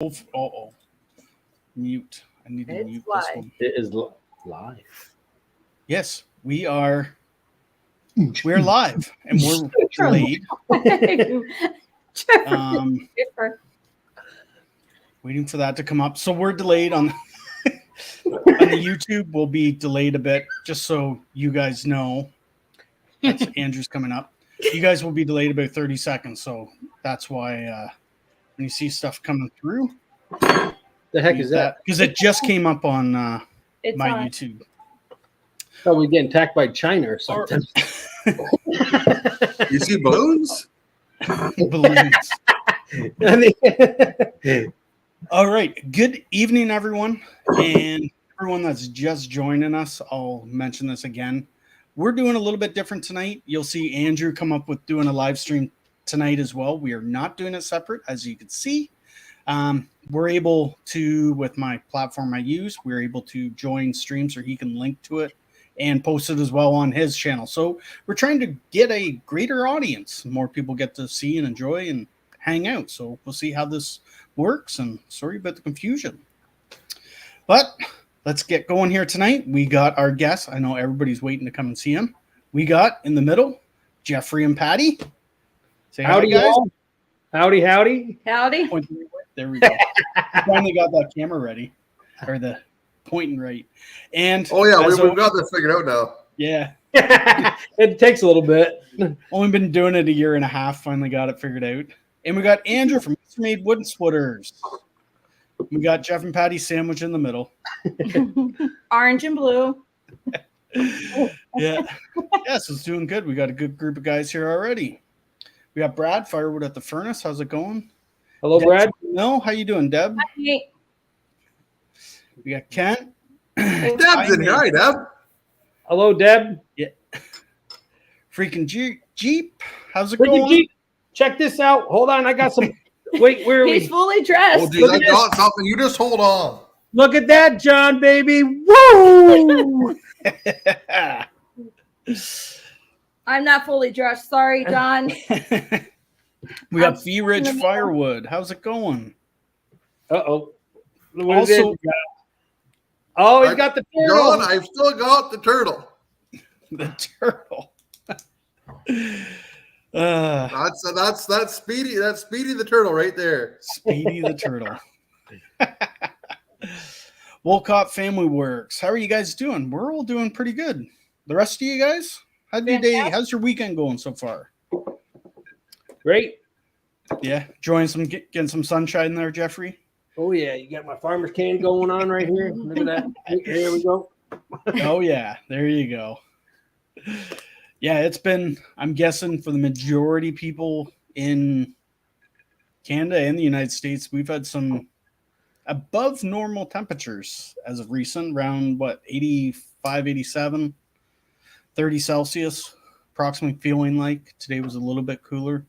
Uh-oh. Mute. I need to mute live. this one. It is live. Yes, we're live and we're delayed. Waiting for that to come up. So we're delayed on the YouTube. We'll be delayed a bit, just so you guys know. That's Andrew's coming up. You guys will be delayed about 30 seconds, so that's why when you see stuff coming through. The heck is that? Because it just came up on my YouTube. Oh, we're getting attacked by China or something. You see balloons? Balloons. All right. Good evening, everyone. And everyone that's just joining us, I'll mention this again. We're doing a little bit different tonight. You'll see Andrew come up with doing a live stream tonight as well. We are not doing it separate, as you can see. We're able to, with my platform I use, we're able to join streams or he can link to it and post it as well on his channel. So we're trying to get a greater audience. More people get to see and enjoy and hang out. So we'll see how this works, and sorry about the confusion. But let's get going here tonight. We got our guests. I know everybody's waiting to come and see him. We got in the middle, Jeffrey and Patti. Say howdy, guys. Y'all. Howdy, howdy. Howdy. There we go. Finally got that camera ready, or the pointing right. And oh yeah, we've got this figured out now. Yeah. It takes a little bit. Only been doing it a year and a half. Finally got it figured out. And we got Andrew from Mr. Made Wooden Splitters. We got Jeff and Patti sandwich in the middle. Orange and blue. Yeah. Yes, it's doing good. We got a good group of guys here already. We got Brad, Firewood at the furnace. How's it going? Hello, Deb, Brad. No, how you doing, Deb? Hi. We got Kent. Deb's in here. Hi, Deb. Hello, Deb. Yeah. Freaking Jeep. How's it Freaking going? Jeep. Check this out. Hold on. I got some. Wait, where are we? He's fully dressed. Oh, geez, I got something. You just hold on. Look at that, John, baby. Woo! I'm not fully dressed. Sorry, Don. We got Fee Ridge Firewood. How's it going? Uh-oh. Also, oh, he's got the turtle. John, I've still got the turtle. The turtle. That's Speedy. That's Speedy the turtle right there. Speedy the turtle. Wolcott Family Works. How are you guys doing? We're all doing pretty good. The rest of you guys? How's your weekend going so far? Great. Yeah, getting some sunshine there, Jeffrey. Oh yeah, you got my farmer's can going on right here. Look at that. Here we go. Oh yeah, there you go. Yeah, it's been, I'm guessing, for the majority people in Canada and the United States, we've had some above normal temperatures as of recent, around 85, 87, 30 Celsius, approximately feeling like. Today was a little bit cooler.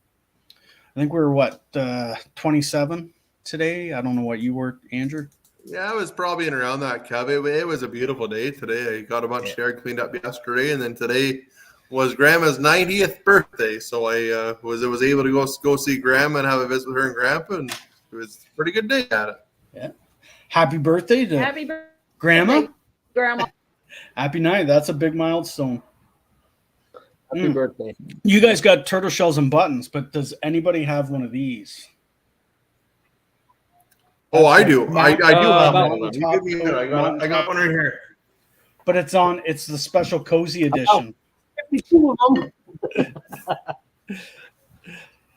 I think we were 27 today. I don't know what you were, Andrew. Yeah, I was probably in around that, Kev. It was a beautiful day today. I got a bunch of yard cleaned up yesterday, and then today was Grandma's 90th birthday, so I was able to go see Grandma and have a visit with her and Grandpa, and it was a pretty good day at it. Yeah. Happy birthday to Grandma. Grandma. Happy night. That's a big milestone. Happy birthday. You guys got turtle shells and buttons, but does anybody have one of these? Oh, I do. I do have one. one. You give me a minute. I got one right here. But it's the special cozy edition. 52 of them.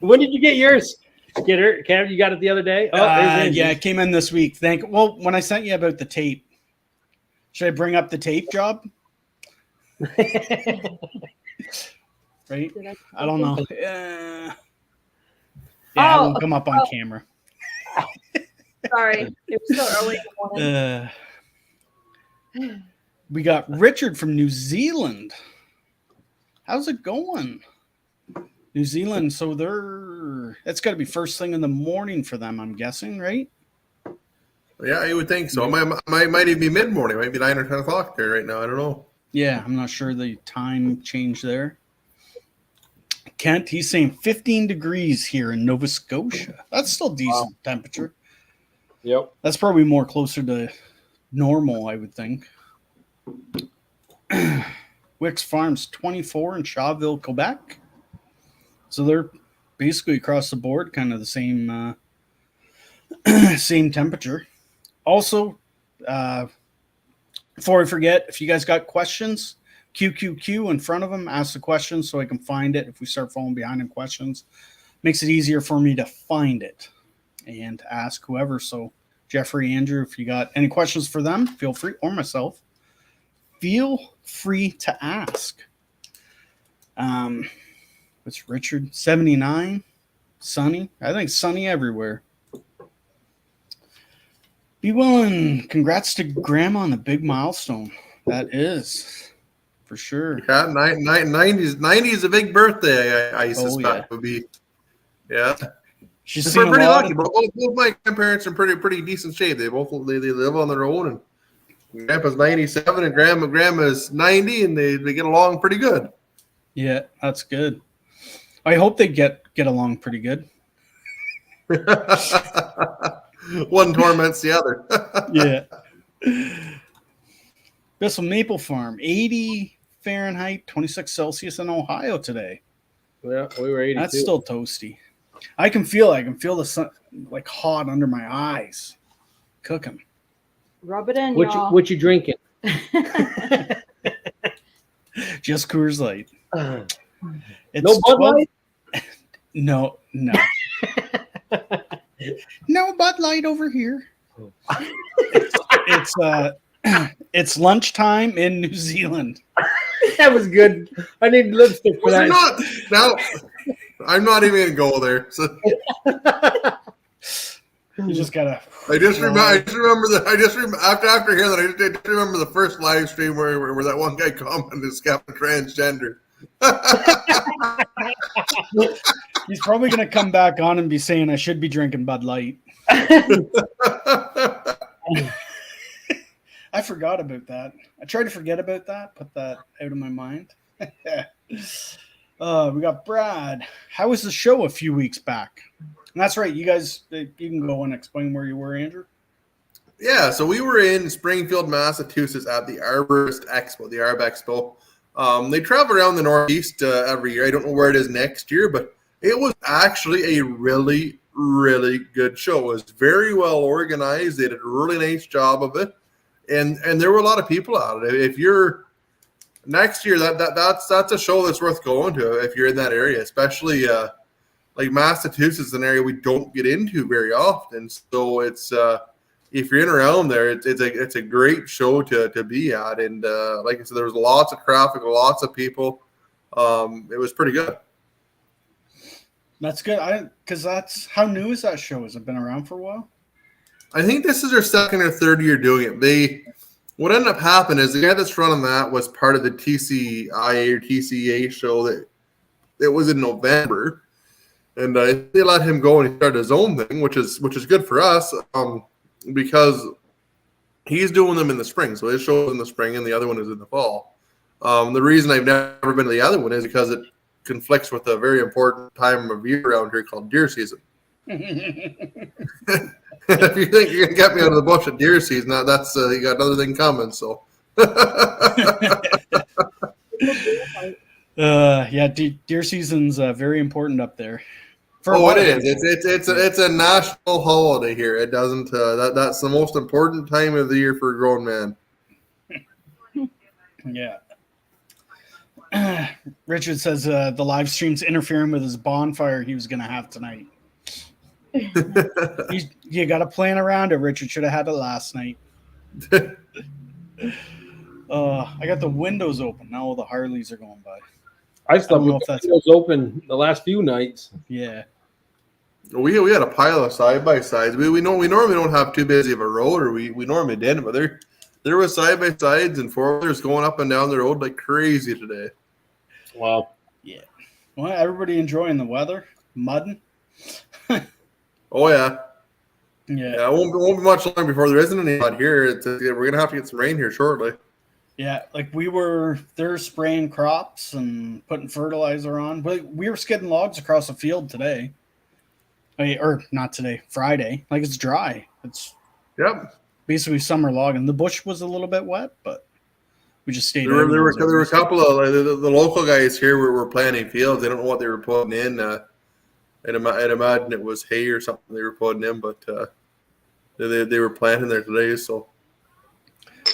When did you get yours? Skidder Kev, you got it the other day? Yeah, it came in this week. When I sent you about the tape, should I bring up the tape job? Right? I don't know. Yeah, it won't come up on camera. Sorry, it was so early in the morning. We got Richard from New Zealand. How's it going? New Zealand, so it's got to be first thing in the morning for them, I'm guessing, right? Yeah, you would think so. Might even be mid-morning. Might be 9 or 10 o'clock there right now. I don't know. Yeah, I'm not sure the time change there. Kent, he's saying 15 degrees here in Nova Scotia. That's still decent temperature. Yep. That's probably more closer to normal, I would think. Wicks Farms 24 in Shawville, Quebec. So they're basically across the board, kind of the same same temperature. Also, before I forget, if you guys got questions, QQQ in front of them, ask the question so I can find it. If we start falling behind in questions, makes it easier for me to find it and ask whoever. So Jeffrey, Andrew, if you got any questions for them, feel free, or myself, feel free to ask. It's Richard 79, sunny. I think sunny everywhere. Be willing. Congrats to Grandma on the big milestone. That is for sure. Yeah, 90 is a big birthday. I suspect would be. Yeah. She's We're seen pretty a lot. lucky. Both my grandparents are in pretty decent shape. They live on their own, and Grandpa's 97 and Grandma's 90, and they get along pretty good. Yeah, that's good. I hope they get along pretty good. One torments the other. Yeah. Bissell Maple Farm, 80 Fahrenheit, 26 Celsius in Ohio today. Yeah, we were 82. That's still toasty. I can feel the sun like hot under my eyes. Cooking. Rub it in, What y'all. you drinking? Just Coors Light. It's No Bud 12 Light? No. No Bud Light over here. It's lunchtime in New Zealand. That was good. I need lipstick for Well, that. now, I'm not even gonna go there. So You just gotta. I just remember after hearing that I just remember the first live stream where that one guy commented is Captain Transgender. He's probably gonna come back on and be saying I should be drinking Bud Light. I forgot about that. I tried to forget about that, put that out of my mind. We got Brad. How was the show a few weeks back? And that's right. You guys, you can go and explain where you were, Andrew. Yeah, so we were in Springfield, Massachusetts at the Arborist Expo, the Arb Expo. They travel around the Northeast every year. I don't know where it is next year, but it was actually a really, really good show. It was very well organized. They did a really nice job of it. And there were a lot of people at it. If you're next year, that's a show that's worth going to if you're in that area, especially like Massachusetts is an area we don't get into very often. So it's if you're in around there, it's a great show to be at. And like I said, there was lots of traffic, lots of people. It was pretty good. That's good. Because that's how new is that show? Has it been around for a while? I think this is their second or third year doing it. What ended up happening is the guy that's running that was part of the TCIA or TCA show that was in November, and they let him go and he started his own thing, which is good for us because he's doing them in the spring. So his show is in the spring and the other one is in the fall. The reason I've never been to the other one is because it conflicts with a very important time of year around here called deer season. If you think you're gonna get me out of the bush at deer season, that's you got another thing coming. So, yeah, deer season's very important up there. It is. It's a national holiday here. It doesn't. That's the most important time of the year for a grown man. Yeah. Richard says the live stream's interfering with his bonfire he was going to have tonight. You got to plan around it. Richard should have had it last night. I got the windows open. Now all the Harleys are going by. I slept with the windows open the last few nights. Yeah. We had a pile of side-by-sides. We normally don't have too busy of a road, or we normally didn't, but there was side-by-sides and four-wheelers going up and down the road like crazy today. Wow. Yeah. Well, everybody enjoying the weather? Mudding? Oh, yeah. Yeah. It won't be much longer before there isn't any mud here. We're going to have to get some rain here shortly. Yeah, like they're spraying crops and putting fertilizer on. We were skidding logs across the field today. Or not today, Friday. Like it's dry. It's Yep. basically summer logging. The bush was a little bit wet, but we just stayed. There were a couple of the local guys here were planting fields. They don't know what they were putting in. I'd imagine it was hay or something they were putting in, but they were planting there today. So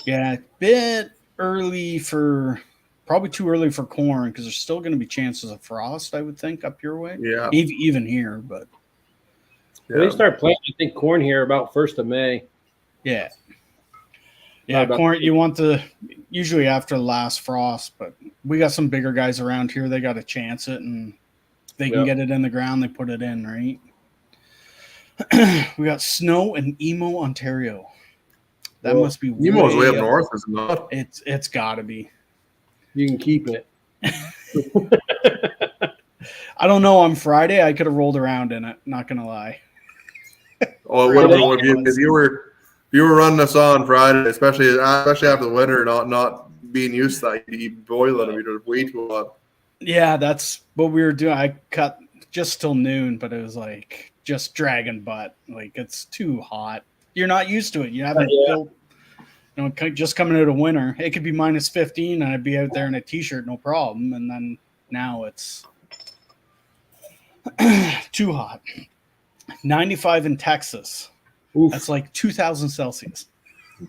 yeah, bit early for probably too early for corn because there's still going to be chances of frost. I would think up your way. Yeah, even here, but yeah. They start planting, I think, corn here about 1st of May. Yeah. Yeah, corn, you want usually after the last frost, but we got some bigger guys around here. They got to chance it, and they can get it in the ground. They put it in, right? We got snow in Emo, Ontario. That must be Emo's way up north, is it not? It's got to be. You can keep it. I don't know. On Friday, I could have rolled around in it. Not gonna lie. Oh, if you were running us on Friday, especially after the winter, not being used to that, you boil it, it'd be way too hot. Yeah, that's what we were doing. I cut just till noon, but it was like just dragging butt. Like it's too hot. You're not used to it. You haven't built. Just coming out of winter, it could be minus 15, and I'd be out there in a t-shirt, no problem. And then now it's too hot. 95 in Texas. Oof. That's like 2,000 Celsius.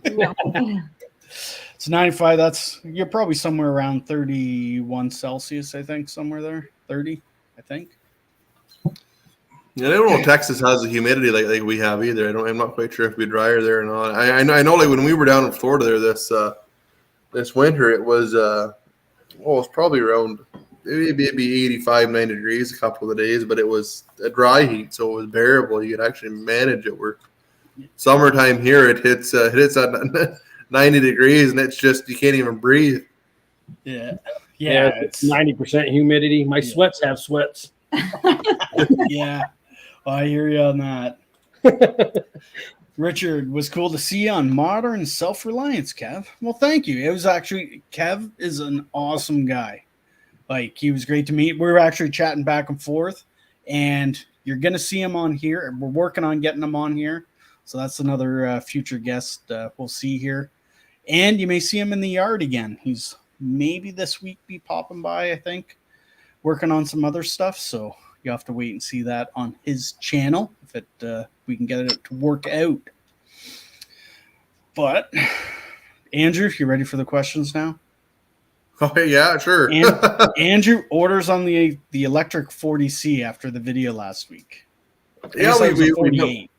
It's 95. You're probably somewhere around 31 Celsius, I think, somewhere there. 30, I think. Yeah, I don't know if Texas has the humidity like we have either. I'm not quite sure if it'd be drier there or not. I know like when we were down in Florida there this winter, it was it's probably around it'd be 85, 90 degrees a couple of days, but it was a dry heat, so it was bearable. You could actually manage it. Where summertime here, it hits at 90 degrees, and it's just you can't even breathe. Yeah, it's 90% humidity. My sweats have sweats. Yeah. I hear you on that. Richard, was cool to see you on Modern Self-Reliance, Kev. Well, thank you. It was actually, Kev is an awesome guy. Like, he was great to meet. We were actually chatting back and forth, and you're going to see him on here. We're working on getting him on here. So that's another future guest we'll see here. And you may see him in the yard again. He's maybe this week be popping by, I think, working on some other stuff. So you have to wait and see that on his channel if we can get it to work out. But Andrew, you ready for the questions now? Oh yeah, sure. Andrew orders on the electric 40C after the video last week. Yeah, we 48.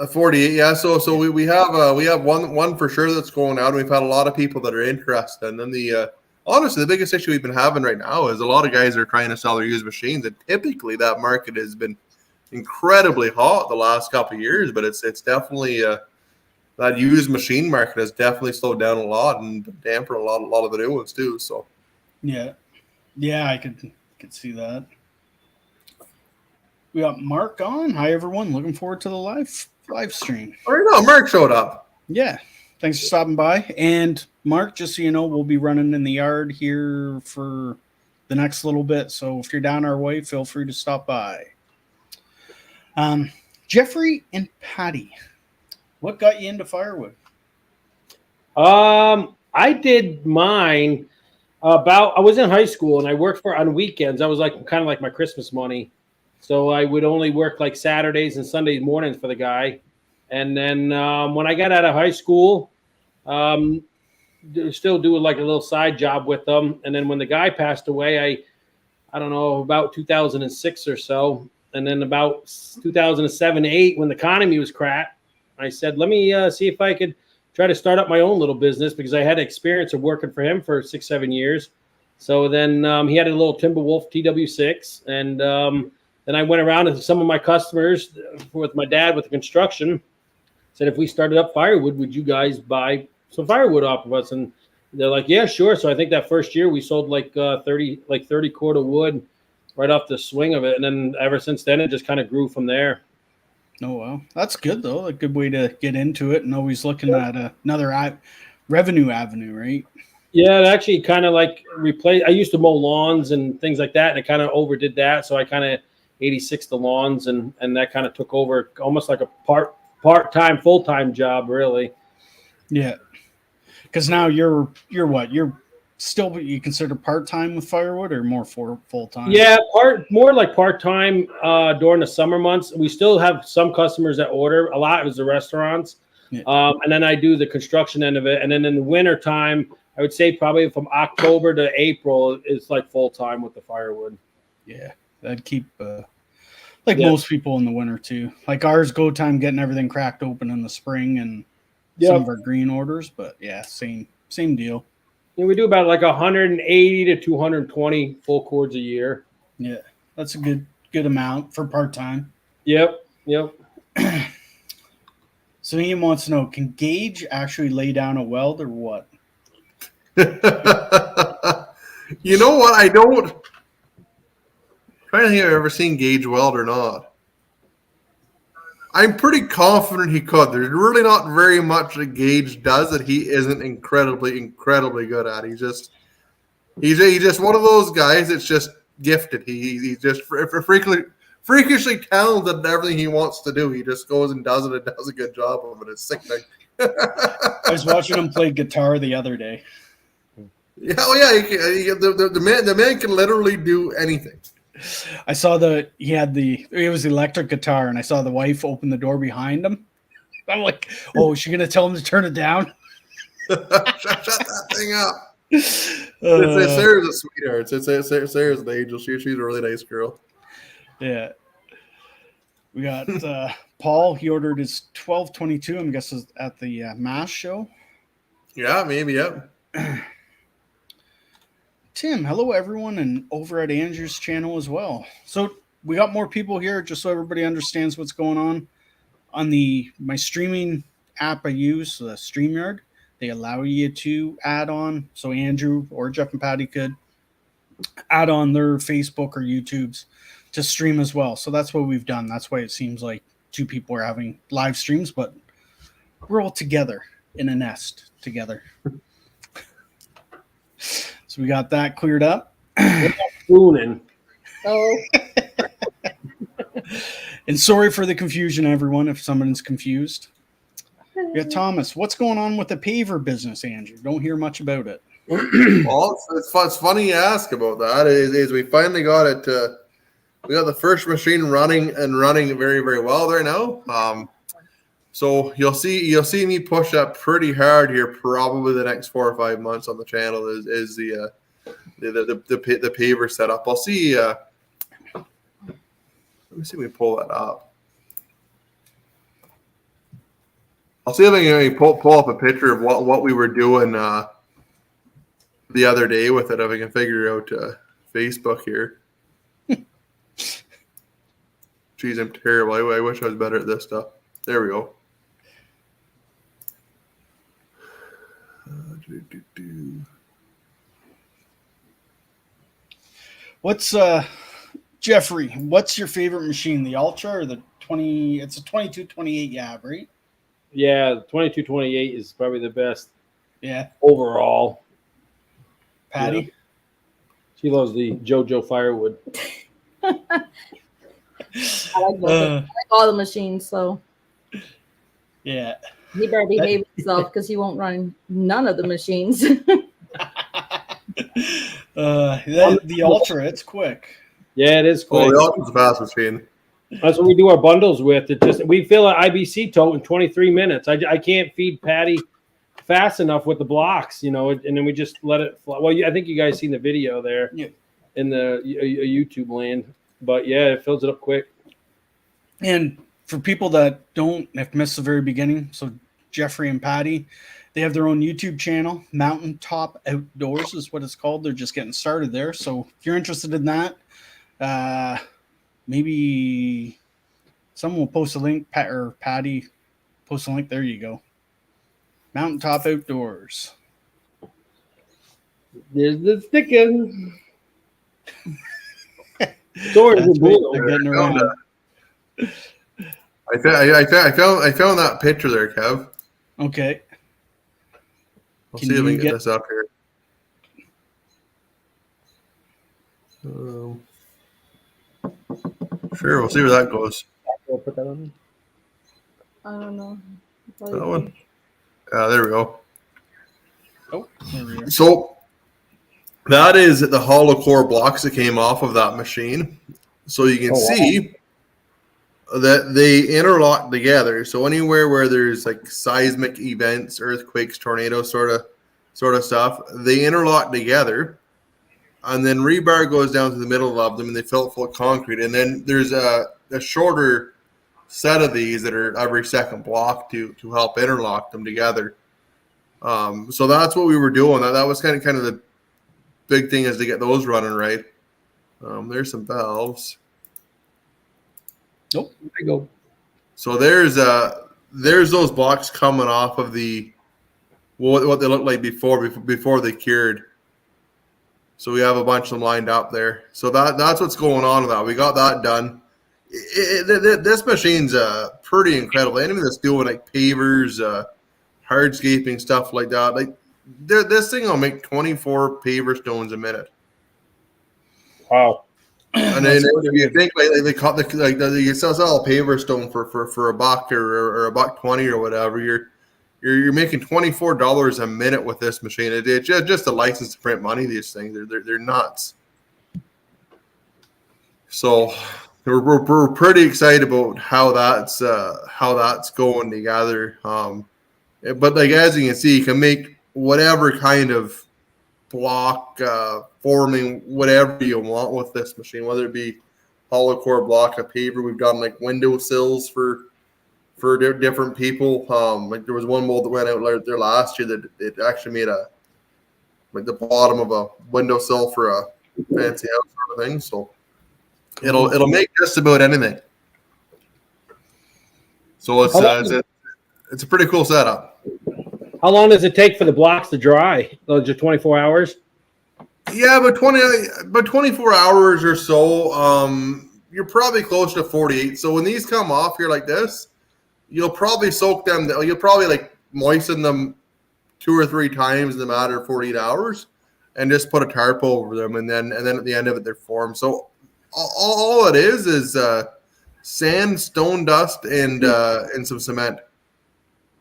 48. Yeah, so we have one for sure that's going out. And we've had a lot of people that are interested, and then honestly, the biggest issue we've been having right now is a lot of guys are trying to sell their used machines, and typically that market has been incredibly hot the last couple of years. But it's definitely that used machine market has definitely slowed down a lot and dampened a lot of the new ones too. So yeah, I could see that. We got Mark on. Hi everyone, looking forward to the live stream. All right, no, Mark showed up. Yeah. Thanks for stopping by. And Mark, just so you know, we'll be running in the yard here for the next little bit. So if you're down our way, feel free to stop by. Jeffrey and Patti, what got you into firewood? I did mine I was in high school and I worked on weekends. I was kind of like my Christmas money. So I would only work like Saturdays and Sunday mornings for the guy. And then when I got out of high school, still doing like a little side job with them. And then when the guy passed away, I don't know, about 2006 or so. And then about 2007, 8, when the economy was crap, I said, let me see if I could try to start up my own little business, because I had experience of working for him for 6-7 years. So then he had a little Timberwolf TW6. And then I went around to some of my customers with my dad with the construction. Said, if we started up firewood, would you guys buy some firewood off of us? And they're like, yeah, sure. So I think that first year we sold like 30 cord of wood right off the swing of it. And then ever since then, it just kind of grew from there. Oh, well, that's good, though. A good way to get into it and always looking at another revenue avenue, right? Yeah, it actually kind of like replaced. I used to mow lawns and things like that, and it kind of overdid that. So I kind of 86 the lawns, and that kind of took over almost like a part-time, full-time job, really. Yeah. Because now you're what? You're still you consider part-time with Firewood or more for full-time? Yeah, more like part-time during the summer months. We still have some customers that order. A lot is the restaurants. Yeah. And then I do the construction end of it. And then in the winter time, I would say probably from October to April, it's like full-time with the Firewood. Yeah. That'd keep most people in the winter too. Like ours go time getting everything cracked open in the spring and some of our green orders, but yeah, same deal. And we do about like 180 to 220 full cords a year. Yeah, that's a good amount for part-time. Yep. So Ian wants to know, can Gage actually lay down a weld or what? You know what? I don't. I'm trying to think if I've ever seen Gage weld or not. I'm pretty confident he could. There's really not very much that Gage does that he isn't incredibly good at. He's just one of those guys that's just gifted. He's just freakishly talented in everything he wants to do. He just goes and does it and does a good job of it. It's sickening. I was watching him play guitar the other day. Yeah, the man can literally do anything. I saw it was the electric guitar, and I saw the wife open the door behind him. I'm like, oh, is she gonna tell him to turn it down? Shut that thing up. Sarah's a sweetheart. Sarah's an angel. She's a really nice girl. Yeah. We got Paul. He ordered his 1222. I'm guessing at the MASH show. Yeah, maybe. Yep. Tim, hello everyone, and over at Andrew's channel as well. So we got more people here, just so everybody understands what's going on my streaming app I use, the StreamYard. They allow you to add on, so Andrew or Jeff and Patti could add on their Facebook or YouTube's to stream as well. So that's what we've done. That's why it seems like two people are having live streams, but we're all together in a nest together. So we got that cleared up. Spooning. Oh. And sorry for the confusion, everyone, if someone's confused. We got Thomas. What's going on with the Paver business, Andrew? Don't hear much about it. Well, it's funny you ask about that. Is we finally got it. We got the first machine running very, very well there now. So you'll see me push that pretty hard here. Probably the next 4 or 5 months on the channel is the Paver setup. I'll see. Let me see if we pull that up. I'll see if I can pull up a picture of what we were doing the other day with it. If I can figure out Facebook here. Jeez, I'm terrible. I wish I was better at this stuff. There we go. What's Jeffrey? What's your favorite machine? The Ultra or the 20? It's a 2228 you have, right? Yeah, the 2228 is probably the best. Yeah. Overall. Patti? Yeah. She loves the JoJo Firewood. I like all the machines, so yeah. he better behave himself because he won't run none of the machines. The Ultra, it's quick. Yeah, it is quick. Oh, the Ultra's a fast machine. That's what we do our bundles with. We fill an IBC tote in 23 minutes. I can't feed Patti fast enough with the blocks, and then we just let it fly. Well, I think you guys seen the video there in the YouTube land. But yeah, it fills it up quick. And for people that have missed the very beginning, so Jeffrey and Patti, they have their own YouTube channel, Mountaintop Outdoors is what it's called. They're just getting started there. So if you're interested in that, maybe someone will post a link, or Patti post a link. There you go. Mountaintop Outdoors. There's the sticking. They're getting around. I found that picture there, Kev. Okay. I'll see if we can get this up here. Sure, we'll see where that goes. I'll put that on. I don't know. That one. There we go. Oh, there we are. So that is the hollow core blocks that came off of that machine. So you can see that they interlock together. So anywhere where there's like seismic events, earthquakes, tornadoes, sort of stuff, they interlock together. And then rebar goes down to the middle of them, and they fill it full of concrete. And then there's a shorter set of these that are every second block to help interlock them together. So that's what we were doing. That was kind of the big thing, is to get those running right. There's some valves. Nope. There you go. So there's those blocks coming off of what they looked like before they cured. So we have a bunch of them lined up there. So that's what's going on with that. We got that done. This machine's pretty incredible. Anyone that's doing like pavers, hardscaping, stuff like that, like this thing will make 24 paver stones a minute. Wow. And then if you think you sell a paver stone for $1 or $1.20 or whatever, you're making $24 a minute with this machine. It's just a license to print money. These things, they're nuts. So we're pretty excited about how that's going together. But like, as you can see, you can make whatever kind of block, forming, whatever you want with this machine, whether it be hollow core block, a paver. We've done like window sills for different people. Like there was one mold that went out there last year that it actually made like the bottom of a windowsill for a fancy house sort of thing. So it'll make just about anything. So it's a pretty cool setup. How long does it take for the blocks to dry? Those are 24 hours? Yeah, but 24 hours or so. You're probably close to 48. So when these come off here like this, you'll probably soak them. You'll probably like moisten them 2 or 3 times in the matter of 48 hours, and just put a tarp over them, and then at the end of it, they're formed. So all it is sand, stone dust, and some cement.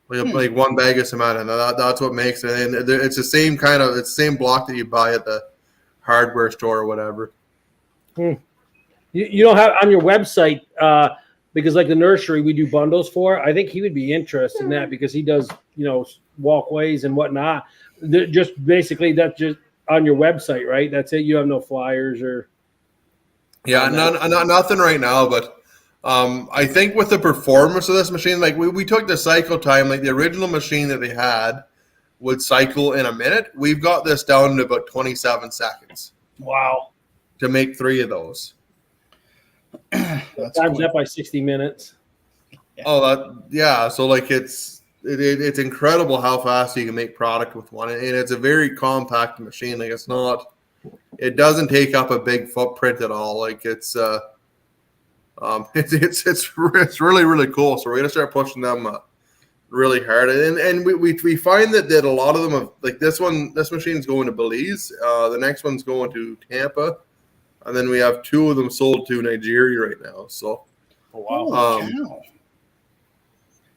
Like 1 bag of cement, and that's what makes it. And it's the same block that you buy at the hardware store or whatever. You don't have on your website, because like the nursery we do bundles for. I think he would be interested in that, because he does walkways and whatnot. Just basically that's just on your website, right? That's it. You have no flyers or nothing right now, but. I think with the performance of this machine, like we took the cycle time, like the original machine that they had would cycle in a minute. We've got this down to about 27 seconds. Wow. To make 3 of those. Times that by 60 minutes. Yeah. So like it's incredible how fast you can make product with one, and it's a very compact machine. Like it doesn't take up a big footprint at all. Like it's really, really cool. So we're gonna start pushing them really hard, and we find that a lot of them have, like this machine's going to Belize, the next one's going to Tampa, and then we have 2 of them sold to Nigeria right now. So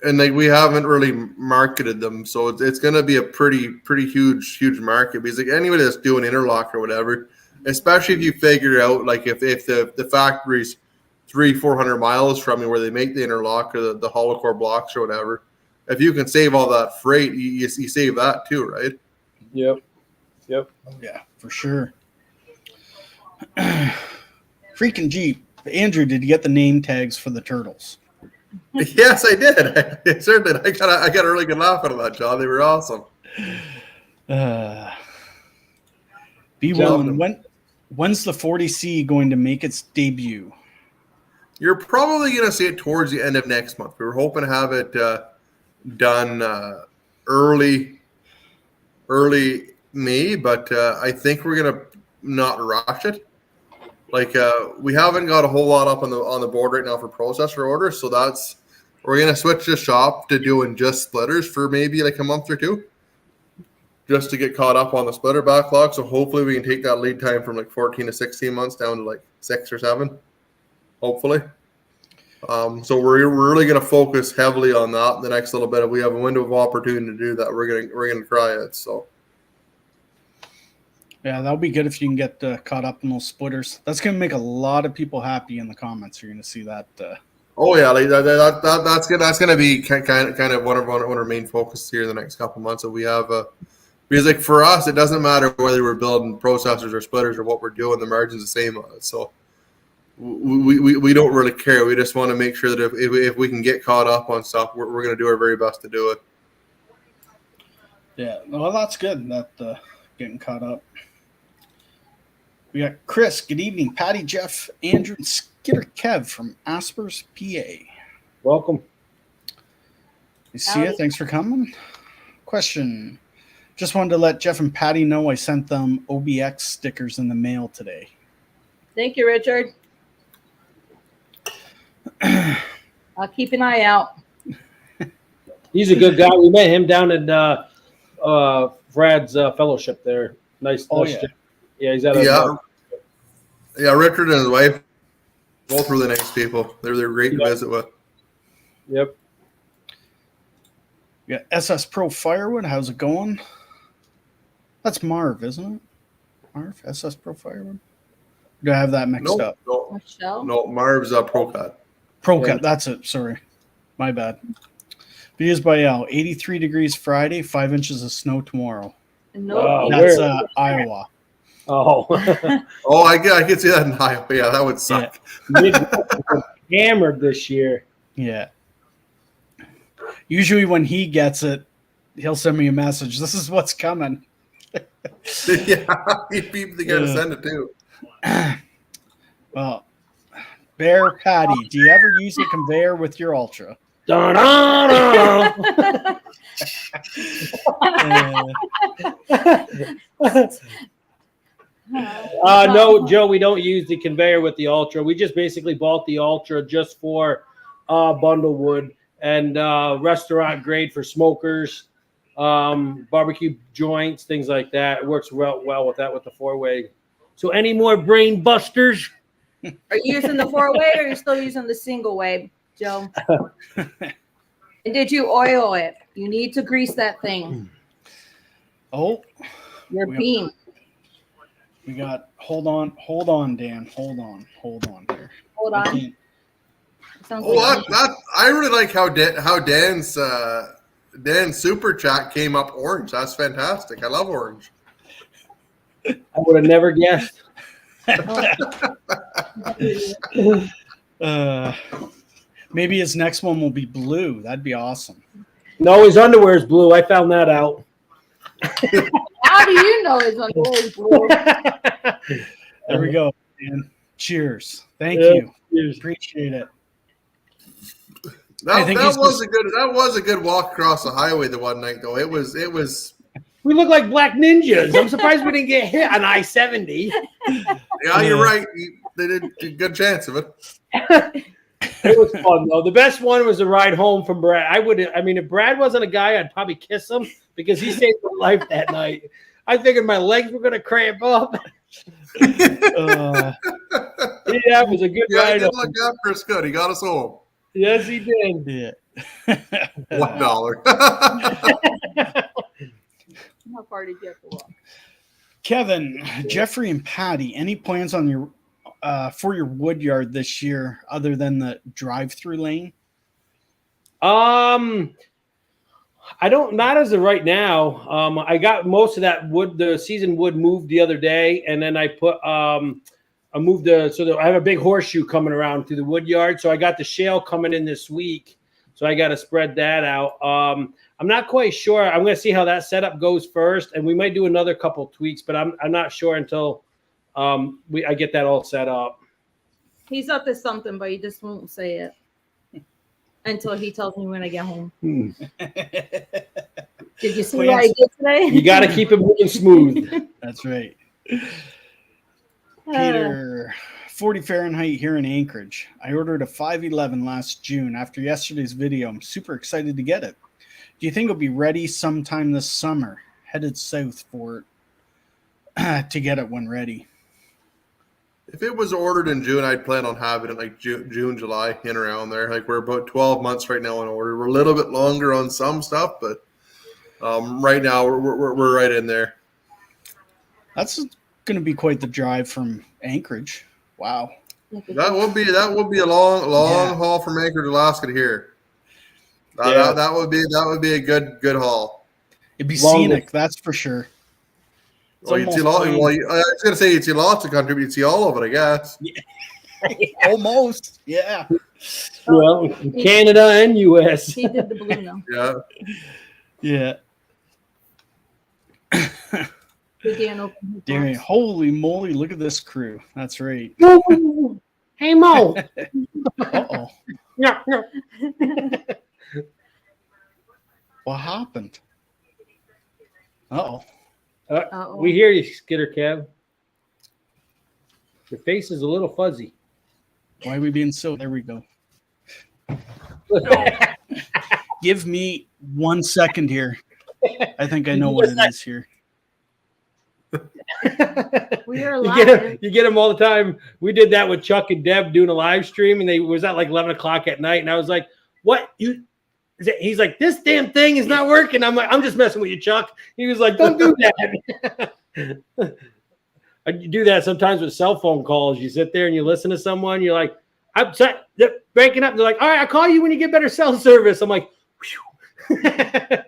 and like we haven't really marketed them, so it's gonna be a pretty huge market, because like anybody that's doing interlock or whatever, especially if you figure out like if the factory's 300-400 miles from you where they make the interlock or the hollow core blocks or whatever, if you can save all that freight, you save that too, right? Yep. Oh, yeah, for sure. Freaking Jeep. Andrew, did you get the name tags for the turtles? Yes, I did. I certainly did. I got a really good laugh out of that, John. They were awesome. Be willing. When's the 40C going to make its debut? You're probably going to see it towards the end of next month. We were hoping to have it done early May, but I think we're going to not rush it. Like we haven't got a whole lot up on the board right now for processor orders, so we're going to switch the shop to doing just splitters for maybe like a month or 2, just to get caught up on the splitter backlog. So hopefully we can take that lead time from like 14 to 16 months down to like 6 or 7. Hopefully. So we're really going to focus heavily on that the next little bit. If we have a window of opportunity to do that, we're going to try it. So. Yeah, that'll be good if you can get caught up in those splitters. That's going to make a lot of people happy in the comments. You're going to see that. Oh yeah, like that's gonna be kind of one of our main focus here in the next couple of months. That we have because like for us, it doesn't matter whether we're building processors or splitters or what we're doing. The margin's the same on it. So we don't really care. We just want to make sure that if we can get caught up on stuff, we're going to do our very best to do it. Yeah, well, that's good. That getting caught up. We got Chris. Good evening, Patti, Jeff, Andrew, and Skidder Kev from Arborist, PA. Welcome. You see it. Thanks for coming. Question. Just wanted to let Jeff and Patti know I sent them OBX stickers in the mail today. Thank you, Richard. I'll keep an eye out. He's a good guy. We met him down in Brad's fellowship there. Nice. Yeah. Yeah, he's at a Yeah, Richard and his wife, both really nice people. They're great to visit with. Yep. We got SS Pro Firewood. How's it going? That's Marv, isn't it? Marv, SS Pro Firewood. Do I have that mixed up? No, Marv's ProCut. ProCut, Yeah. that's it. Sorry, my bad. Videos by Al. 83 degrees Friday, 5 inches of snow tomorrow. No, That's Iowa. Oh. Oh, I could see that in Iowa. Yeah, that would suck. Hammered this year. Yeah. Usually when he gets it, he'll send me a message. This is what's coming. Yeah, people got to send it too. Well, Bear Patti, do you ever use a conveyor with your Ultra? No, Joe, we don't use the conveyor with the Ultra. We just basically bought the Ultra just for bundle wood and restaurant grade for smokers, barbecue joints, things like that. It works well with that with the 4-way. So any more brain busters? Are you using the 4-way or are you still using the single way, Joe? And did you oil it? You need to grease that thing. Oh, Your beam. we got. Hold on, Dan. Hold on here. Hold on. Sounds I really like how Dan's super chat came up orange. That's fantastic. I love orange. I would have never guessed. Maybe his next one will be blue. That'd be awesome. No, his underwear is blue. I found that out. How do you know it's underwear is blue? There we go, man. Cheers. Thank you. Cheers. Appreciate it. That was a good walk across the highway the one night though. It was. We look like black ninjas. I'm surprised we didn't get hit on I-70. Yeah, you're right. They did a good chance of it. It was fun though. The best one was the ride home from Brad. If Brad wasn't a guy, I'd probably kiss him because he saved my life that night. I figured my legs were gonna cramp up. Yeah, it was a good ride. He did look after us good. He got us home. Yes, he did. Yeah. $1. How far did you have to walk? Kevin, Jeffrey, and Patti, any plans on your for your wood yard this year other than the drive-through lane? I don't, not as of right now. I got most of that wood, the season wood moved the other day, and then I put I have a big horseshoe coming around through the wood yard, so I got the shale coming in this week, so I got to spread that out. I'm not quite sure. I'm going to see how that setup goes first, and we might do another couple tweaks, but I'm not sure until I get that all set up. He's up to something, but he just won't say it until he tells me when I get home. Did you see what I did today? You got to keep it moving smooth. That's right. Peter, 40 Fahrenheit here in Anchorage. I ordered a 511 last June. After yesterday's video, I'm super excited to get it. Do you think it'll be ready sometime this summer? Headed south for it to get it when ready. If it was ordered in June, I'd plan on having it like June, July, in around there. Like we're about 12 months right now in order. We're a little bit longer on some stuff, but right now we're right in there. That's going to be quite the drive from Anchorage. Wow. That would be a long haul from Anchorage, Alaska to here. That would be a good haul. It'd be scenic, that's for sure. Well, you'd see I was gonna say you'd see lots of country, but you'd see all of it, I guess. Almost, yeah. Well, Canada and U.S. He did the balloon though. Yeah. Darian, holy moly, look at this crew. That's right. Hey, Mo. Uh-oh. No. What happened? Uh-oh. We hear you, Skidder Kev. Your face is a little fuzzy. Why are we being so... There we go. Give me 1 second here. I think I know what it is here. We are live. You get them all the time. We did that with Chuck and Deb doing a live stream, and they was at like 11 o'clock at night, and I was like, "What you?" He's like, "This damn thing is not working." I'm like, "I'm just messing with you, Chuck." He was like, "Don't do that." I do that sometimes with cell phone calls. You sit there and you listen to someone. You're like, "I'm breaking up." They're like, "All right, I'll call you when you get better cell service." I'm like, I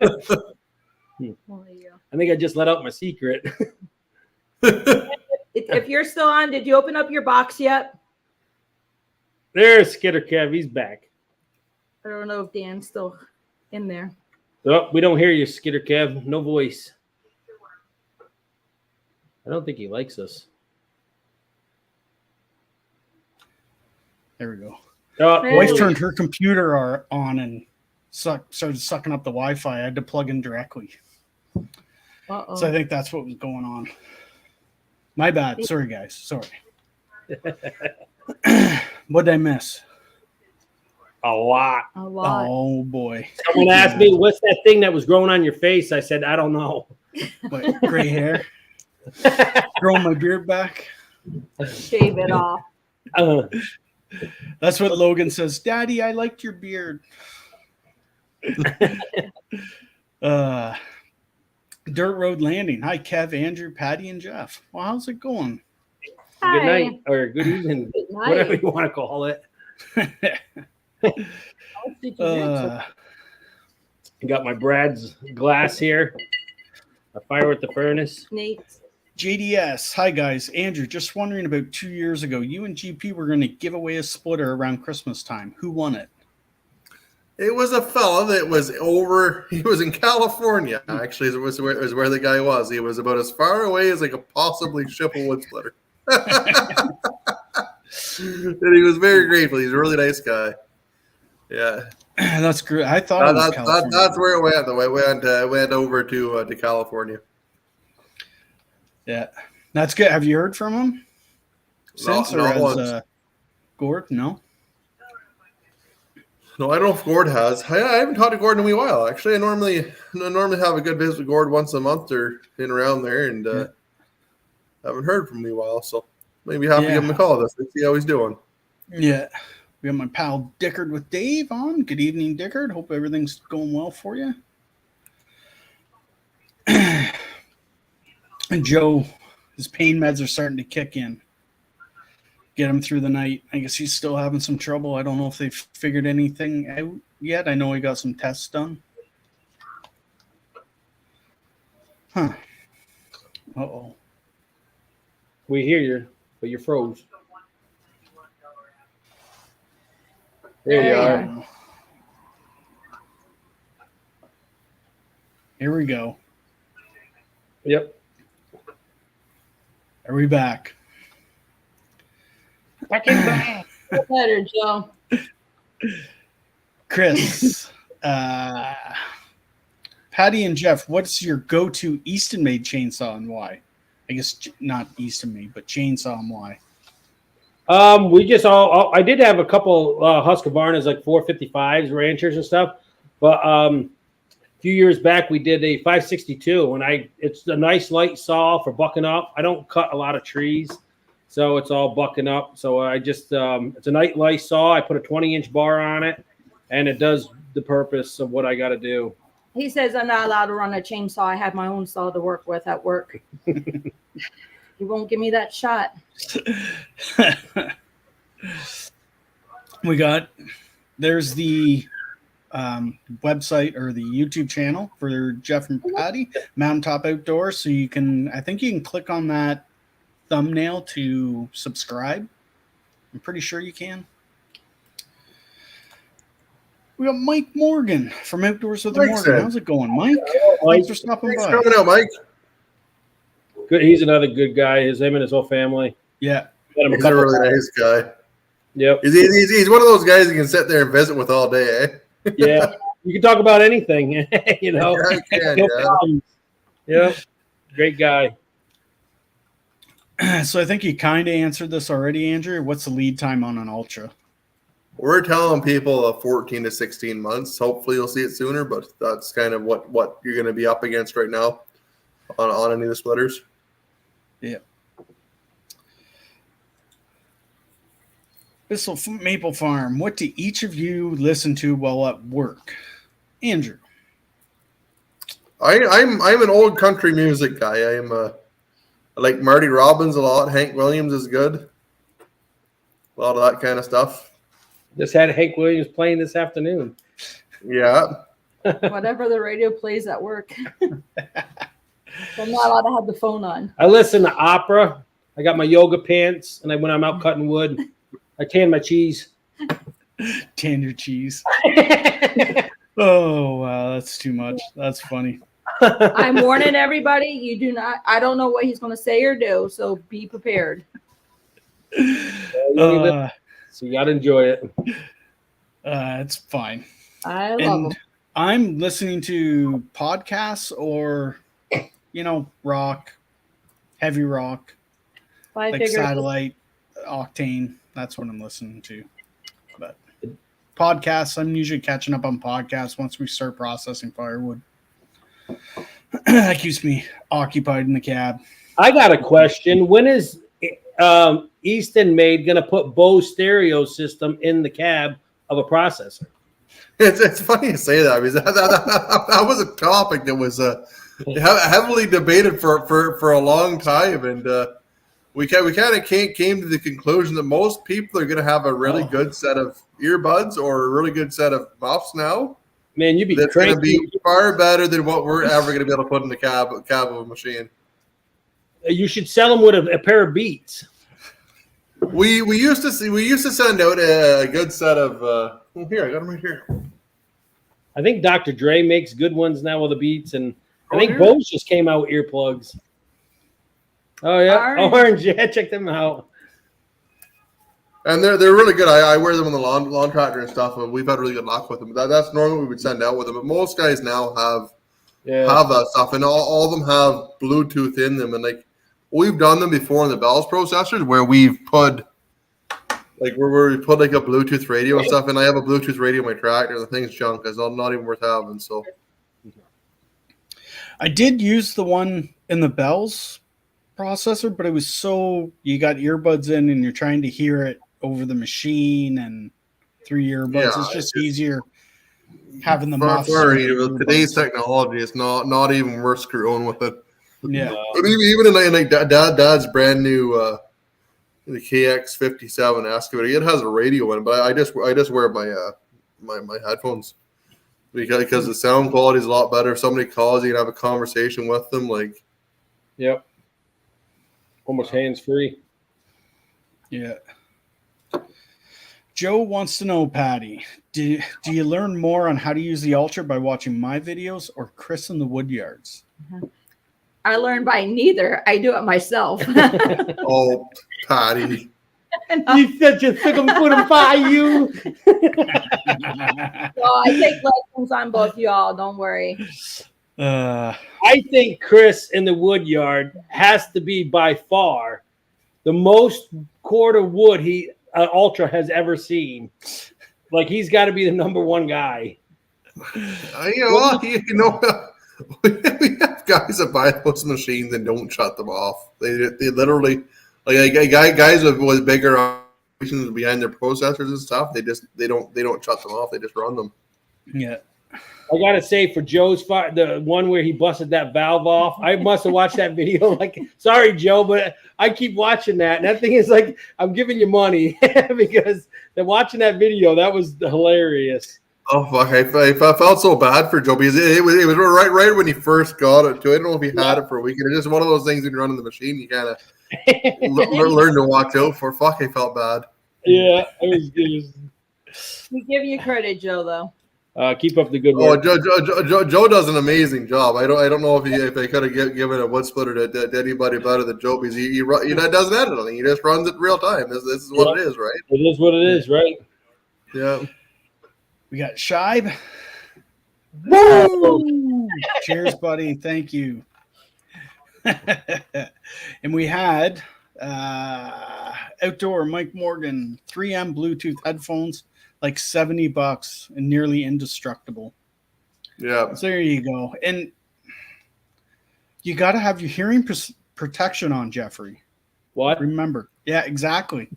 think I just let out my secret. If you're still on, did you open up your box yet? There's Skidder Kev. He's back. I don't know if Dan's still in there. Oh, we don't hear you, Skidder Kev. No voice. I don't think he likes us. There we go. Hey. Wife turned her computer on and started sucking up the Wi-Fi. I had to plug in directly. Uh-oh. So I think that's what was going on. My bad. Sorry, guys. Sorry. What did I miss? A lot. Oh, boy. Someone asked me, what's that thing that was growing on your face? I said, I don't know. What, gray hair? Growing my beard back? Shave it off. That's what Logan says. Daddy, I liked your beard. Dirt Road Landing. Hi, Kev, Andrew, Patti, and Jeff. Well, how's it going? Hi. Good night or good evening, Good night. whatever you want to call it. Got my Brad's glass here. A fire with the furnace. Nate. JDS. Hi, guys. Andrew, just wondering, about 2 years ago, you and GP were going to give away a splitter around Christmas time. Who won it? It was a fella that was he was in California, actually, it was where the guy was. He was about as far away as I could possibly ship a wood splitter. And he was very grateful. He's a really nice guy. Yeah. That's great. I thought it was California. That's where it went, though. It went over to California. Yeah. That's good. Have you heard from him since? Not once. Gord? No? No, I don't know if Gord has. I haven't talked to Gord in a wee while, actually. I normally have a good visit with Gord once a month or in around there, and haven't heard from him in a while, so maybe have to give him a call this week, see how he's doing. Yeah. We have my pal Dickard with Dave on. Good evening, Dickard. Hope everything's going well for you. And Joe, his pain meds are starting to kick in. Get him through the night. I guess he's still having some trouble. I don't know if they've figured anything out yet. I know he got some tests done. Huh. Uh-oh. We hear you, but you're froze. There you are. Here we go. Yep. Are we back? Better, Joe. Chris, Patti and Jeff, what's your go-to Easton-made chainsaw and why? I guess not Easton-made, but chainsaw and why? We just I did have a couple Husqvarnas, like 455s, ranchers and stuff, but a few years back we did a 562, and it's a nice light saw for bucking up. I don't cut a lot of trees, So it's all bucking up. So I just it's a night light saw. I put a 20-inch bar on it, and it does the purpose of what I got to do. He says I'm not allowed to run a chainsaw. I have my own saw to work with at work. He won't give me that shot. There's the website or the YouTube channel for Jeff and Patti, Mountaintop Outdoors. So I think you can click on that thumbnail to subscribe. I'm pretty sure you can. We got Mike Morgan from Outdoors with Morgan. How's it going, Mike? Thanks for stopping by. Thanks for coming out, Mike. Good. He's another good guy. Him and his whole family. Yeah. He's a really nice guy. Yep. He's one of those guys you can sit there and visit with all day, eh? Yeah. You can talk about anything, you know. Yeah, No problems. Yep. Great guy. So I think you kind of answered this already, Andrew. What's the lead time on an Ultra? We're telling people 14 to 16 months. Hopefully you'll see it sooner, but that's kind of what you're going to be up against right now on any of the splitters. Yeah. Bissell Maple Farm, what do each of you listen to while at work? Andrew. I'm an old country music guy. I like Marty Robbins a lot. Hank Williams is good. A lot of that kind of stuff. Just had Hank Williams playing this afternoon. Yeah. Whatever the radio plays at work. I'm not allowed to have the phone on. I listen to opera. I got my yoga pants, and when I'm out cutting wood, I tan my cheese. Tan your cheese. Oh, wow. That's too much. That's funny. I'm warning everybody. I don't know what he's going to say or do, so be prepared. So you got to enjoy it. It's fine. I love them. I'm listening to podcasts or, rock, heavy rock, like Satellite, Octane. That's what I'm listening to. But podcasts, I'm usually catching up on podcasts once we start processing firewood. That keeps me occupied in the cab. I got a question. When is Easton Made going to put Bose stereo system in the cab of a processor? It's funny you say that because that was a topic that was heavily debated for a long time, and we kind of came to the conclusion that most people are going to have a really good set of earbuds or a really good set of muffs now. Man, you'd be that's crazy. going to be far better than what we're ever going to be able to put in the cab of a machine. You should sell them with a pair of Beats. We used to send out a good set of. Here, I got them right here. I think Dr. Dre makes good ones now with the Beats, and I think Bose just came out with earplugs. Oh yeah, Orange. Yeah, check them out. And they're really good. I wear them on the lawn tractor and stuff, and we've had really good luck with them. That's normally what we would send out with them, but most guys now have that stuff, and all of them have Bluetooth in them, and like we've done them before in the Bell's processors where we've put like where we put like a Bluetooth radio and stuff, and I have a Bluetooth radio in my tractor. The thing's junk. It's not even worth having. So I did use the one in the Bell's processor, but it was you got earbuds in and you're trying to hear it over the machine and through earbuds. Yeah, it's just easier having the muffs. With today's technology, it's not even worth screwing with it. Yeah, but even in like Dad's brand new the KX57 excavator, it has a radio in it, but I just wear my headphones because the sound quality is a lot better. If somebody calls you and have a conversation with them, like yep, almost hands free. Yeah. Joe wants to know, Patti, do you learn more on how to use the Ultra by watching my videos or Chris in the Woodyards? I learned by neither. I do it myself. Oh, Patti. He's such a sycamore by you. Well, I take lessons on both y'all. Don't worry. I think Chris in the Woodyard has to be by far the most cord of wood Ultra has ever seen. Like he's got to be the number one guy. We have guys that buy those machines and don't shut them off. They literally guys with bigger operations behind their processors and stuff, they don't shut them off. They just run them. Yeah. I gotta say, for Joe's fire, the one where he busted that valve off, I must have watched that video. Like, sorry, Joe, but I keep watching that, and that thing is like, I'm giving you money because watching that video, that was hilarious. Oh fuck! I felt so bad for Joe because it was right when he first got it too. I don't know if he had it for a week. It's just one of those things when you're running the machine, you kind of learn to watch out for. Fuck! I felt bad. Yeah, it was. We give you credit, Joe, though. Keep up the good work. Joe does an amazing job. I don't know if I could have given a wood splitter to anybody better than Joe because he doesn't edit anything. He just runs it in real time. This is what it is, right? It is what it is, right? Yeah. We got Shibe. Woo! Cheers, buddy. Thank you. And we had outdoor Mike Morgan 3M Bluetooth headphones, like $70 and nearly indestructible. Yeah. So there you go. And you got to have your hearing protection on, Jeffrey. What? Remember. Yeah, exactly.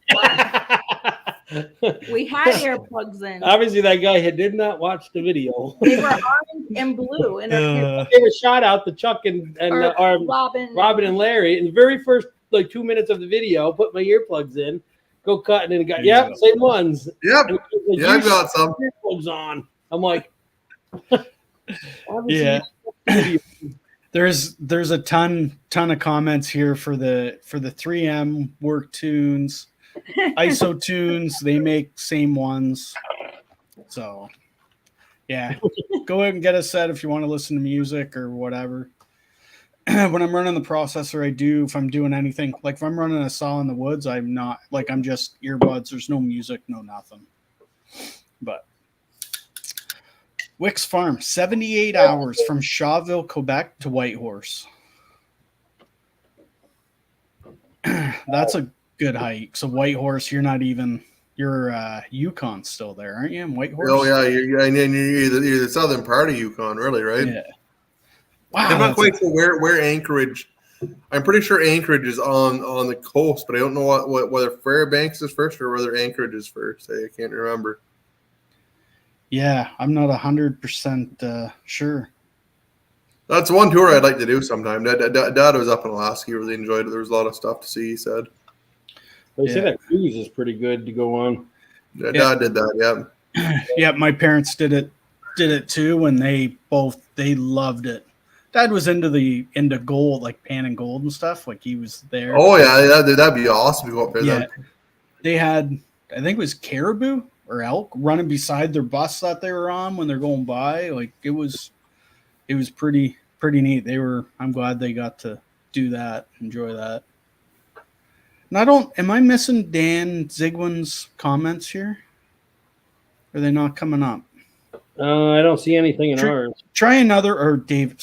We had earplugs in. Obviously, that guy did not watch the video. They were orange and blue. And They were shot out to Chuck and Robin and Larry. In the very first 2 minutes of the video, put my earplugs in, go cut, and then got same ones. Yep. Like, I've got some earplugs on. I'm like, yeah. There's a ton of comments here for the 3M work tunes. ISO tunes, they make same ones. So yeah, go ahead and get a set if you want to listen to music or whatever. When I'm running the processor, I do, if I'm doing anything, like if I'm running a saw in the woods, I'm not, like, I'm just earbuds, there's no music, no nothing. But Wicks Farm, 78 hours from Shawville, Quebec to Whitehorse. That's a good hike. So Whitehorse, you're Yukon still there, aren't you? In Whitehorse? Oh yeah, you're the southern part of Yukon, really, right? Yeah. Wow. I'm not quite sure where Anchorage. I'm pretty sure Anchorage is on the coast, but I don't know whether Fairbanks is first or whether Anchorage is first. I can't remember. Yeah, I'm not 100% sure. That's one tour I'd like to do sometime. Dad was up in Alaska. He really enjoyed it. There was a lot of stuff to see, he said. They say that cruise is pretty good to go on. Dad did that, yeah. Yeah, my parents did it too, and they loved it. Dad was into gold, like pan and gold and stuff. Like he was there. Oh yeah, that'd be awesome to go up there. Yeah, then. They had, I think it was caribou or elk running beside their bus that they were on when they're going by. Like it was pretty neat. I'm glad they got to do that, enjoy that. And am I missing Dan Zigwin's comments here? Are they not coming up? I don't see anything in ours. Try another, or David.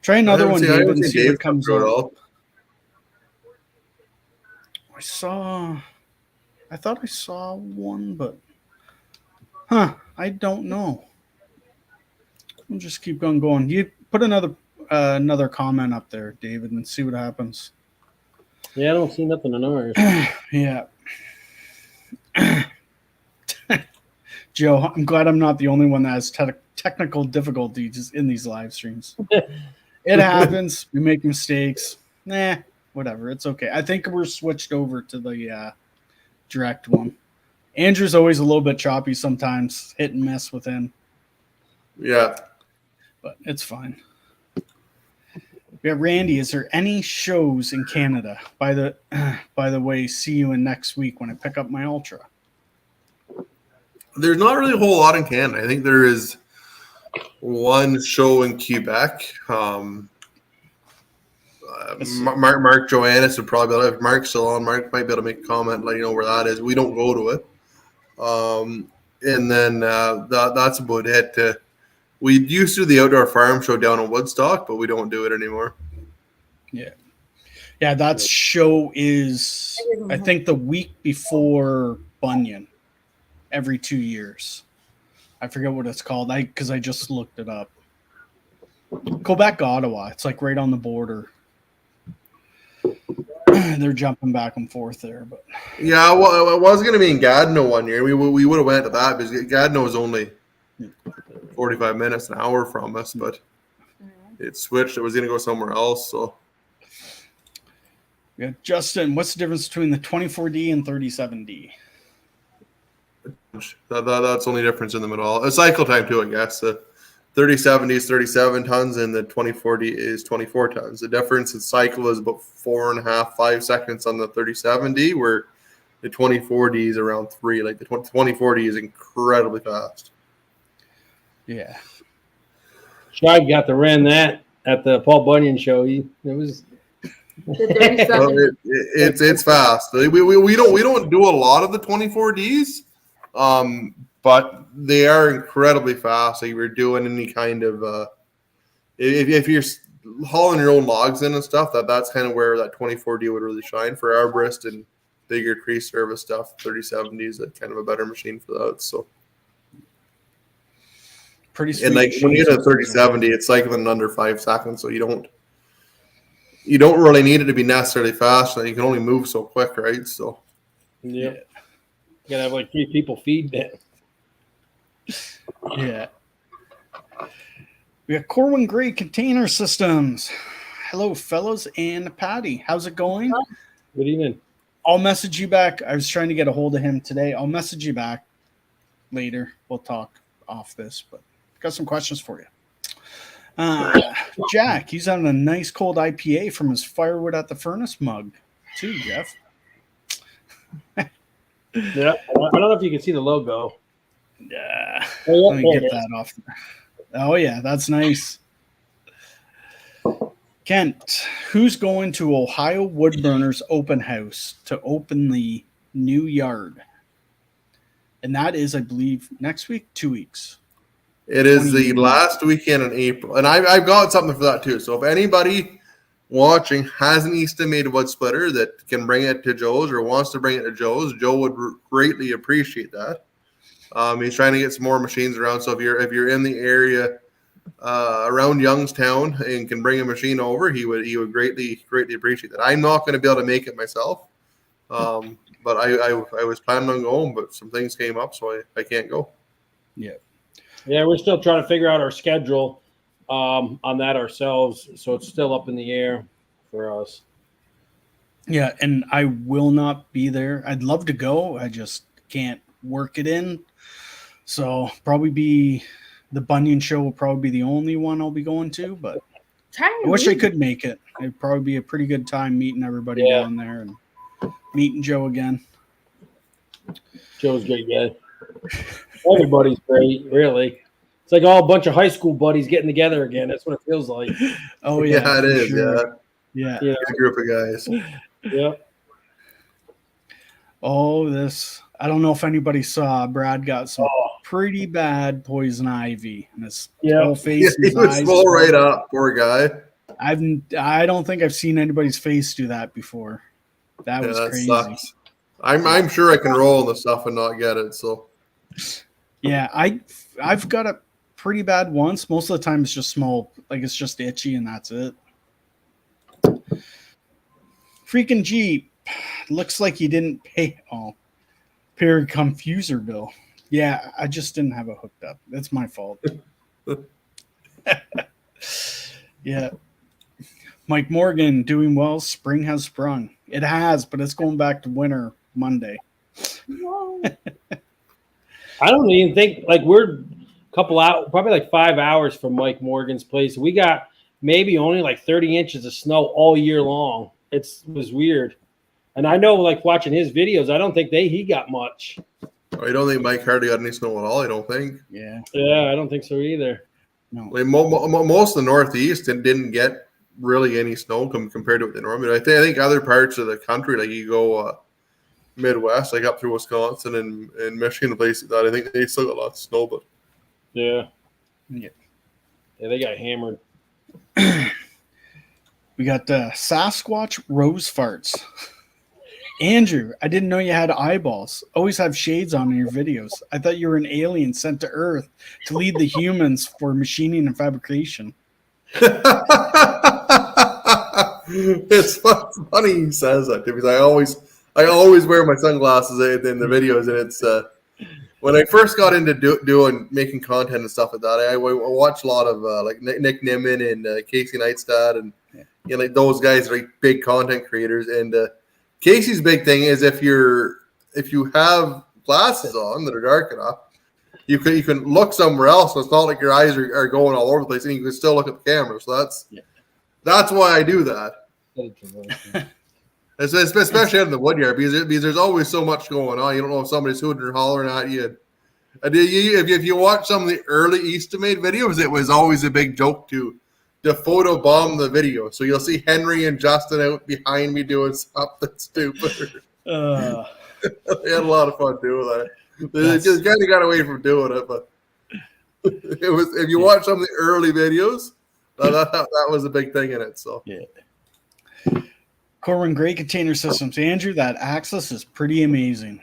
Try another one, David, and see what comes up. I thought I saw one, but I don't know. We'll just keep going. You put another comment up there, David, and see what happens. Yeah, I don't see nothing in ours. Yeah. Joe, I'm glad I'm not the only one that has technical difficulties in these live streams. It happens. We make mistakes. Whatever. It's okay. I think we're switched over to the direct one. Andrew's always a little bit choppy sometimes, hit and miss with him. Yeah. But it's fine. We have Randy. Is there any shows in Canada? By the way, see you in next week when I pick up my Ultra. There's not really a whole lot in Canada. I think there is one show in Quebec. Mark Joannis would probably, if Mark's still on, Mark might be able to make a comment, let you know where that is. We don't go to it. And then that's about it. We used to do the outdoor farm show down in Woodstock, but we don't do it anymore. Yeah, that show is, I think, the week before Bunyan every 2 years. I forget what it's called because I just looked it up. Quebec, Ottawa. It's like right on the border. they're jumping back and forth there. But Yeah, well, it was going to be in Gatineau one year. We would have went to that because Gatineau is only 45 minutes, an hour from us, but it switched. It was going to go somewhere else. So, yeah, Justin, what's the difference between the 24D and 37D? that's the only difference in them at all. A cycle time too, I guess. The 3070 is 37 tons and the 2040 is 24 tons. The difference in cycle is about 4.5, 5 seconds on the 3070, where the 2040 is around 3. Like the 2040 is incredibly fast. Yeah. Tribe got to ran that at the Paul Bunyan show. It was The 37. It's fast. We don't do a lot of the 24Ds, but they are incredibly fast. So you're doing any kind of if you're hauling your own logs in and stuff, that's kind of where that 24D would really shine. For arborist and bigger tree service stuff, 3070 is kind of a better machine for that. So Pretty sweet. and like when you get a 3070, it's cycling in under 5 seconds, so you don't really need it to be necessarily fast. You can only move so quick, right? So yeah. You gotta have like 3 people feed it. Yeah. We got Corwin Gray Container Systems. Hello, fellows, and Patti. How's it going? Good evening. I'll message you back. I was trying to get a hold of him today. I'll message you back later. We'll talk off this, but got some questions for you. Jack, he's having a nice cold IPA from his Firewood at the Furnace mug, too, Jeff. Yeah. I don't know if you can see the logo. Yeah. Oh, Let me get that off there. Oh, yeah, that's nice. Kent, who's going to Ohio Woodburners Open House to open the new yard? And that is, I believe, next week, 2 weeks. it is the last weekend in April, and I've got something for that too. So if anybody watching has an estimated wood splitter that can bring it to Joe's or wants to bring it to Joe's, Joe would greatly appreciate that. He's trying to get some more machines around. So if you're in the area around Youngstown and can bring a machine over, he would greatly appreciate that. I'm not going to be able to make it myself, but I was planning on going, but some things came up, so I can't go. Yeah. Yeah, we're still trying to figure out our schedule on that ourselves, so it's still up in the air for us. Yeah, and I will not be there. I'd love to go. I just can't work it in. So probably be the Bunyan show will probably be the only one I'll be going to, but I wish I could make it. It'd probably be a pretty good time meeting everybody down there and meeting Joe again. Joe's a great guy. Everybody's great, really. It's like all a bunch of high school buddies getting together again. That's what it feels like. Oh, yeah. Yeah, it is. Sure. Yeah. Yeah. A group of guys. Yeah. Oh, this. I don't know if anybody saw. Brad got some pretty bad poison ivy in his whole face. Yeah, he was full right up. Poor guy. I don't think I've seen anybody's face do that before. That was crazy. Sucks. I'm sure I can roll in the stuff and not get it. So yeah, I've got it pretty bad once. Most of the time it's just small, like it's just itchy and that's it. Freaking Jeep. Looks like you didn't pay pair confuser bill. Yeah, I just didn't have it hooked up. That's my fault. Yeah. Mike Morgan doing well. Spring has sprung. It has, but it's going back to winter Monday. I don't even think we're a couple out, probably like 5 hours from Mike Morgan's place. We got maybe only like 30 inches of snow all year long. It was weird. And I know, like watching his videos, I don't think he got much. I don't think Mike hardly got any snow at all. I don't think. Yeah. Yeah, I don't think so either. No. Like most of the Northeast didn't get really any snow compared to what they normally do. I think other parts of the country, like you go Midwest, like up through Wisconsin and Michigan, places like that, I think they still got lots of snow. But yeah, they got hammered. We got Sasquatch Rose Farts. Andrew, I didn't know you had eyeballs. Always have shades on in your videos. I thought you were an alien sent to Earth to lead the humans for machining and fabrication. It's funny he says that because I always wear my sunglasses in the videos, and it's when I first got into making content and stuff like that. I watched a lot of like Nick Nimmin and Casey Neistat, and like those guys are like big content creators. And Casey's big thing is if you have glasses on that are dark enough, you can look somewhere else. So it's not like your eyes are going all over the place, and you can still look at the camera. So that's why I do that. Especially out in the wood yard, because there's always so much going on. You don't know if somebody's hooting or hollering at you. And if you watch some of the early Eastimate videos, it was always a big joke to photo bomb the video. So you'll see Henry and Justin out behind me doing something stupid. We had a lot of fun doing that. They just kind of got away from doing it, but it was. If you watch some of the early videos, that was a big thing in it. So Corwin, Gray Container Systems. Andrew, that Axis is pretty amazing.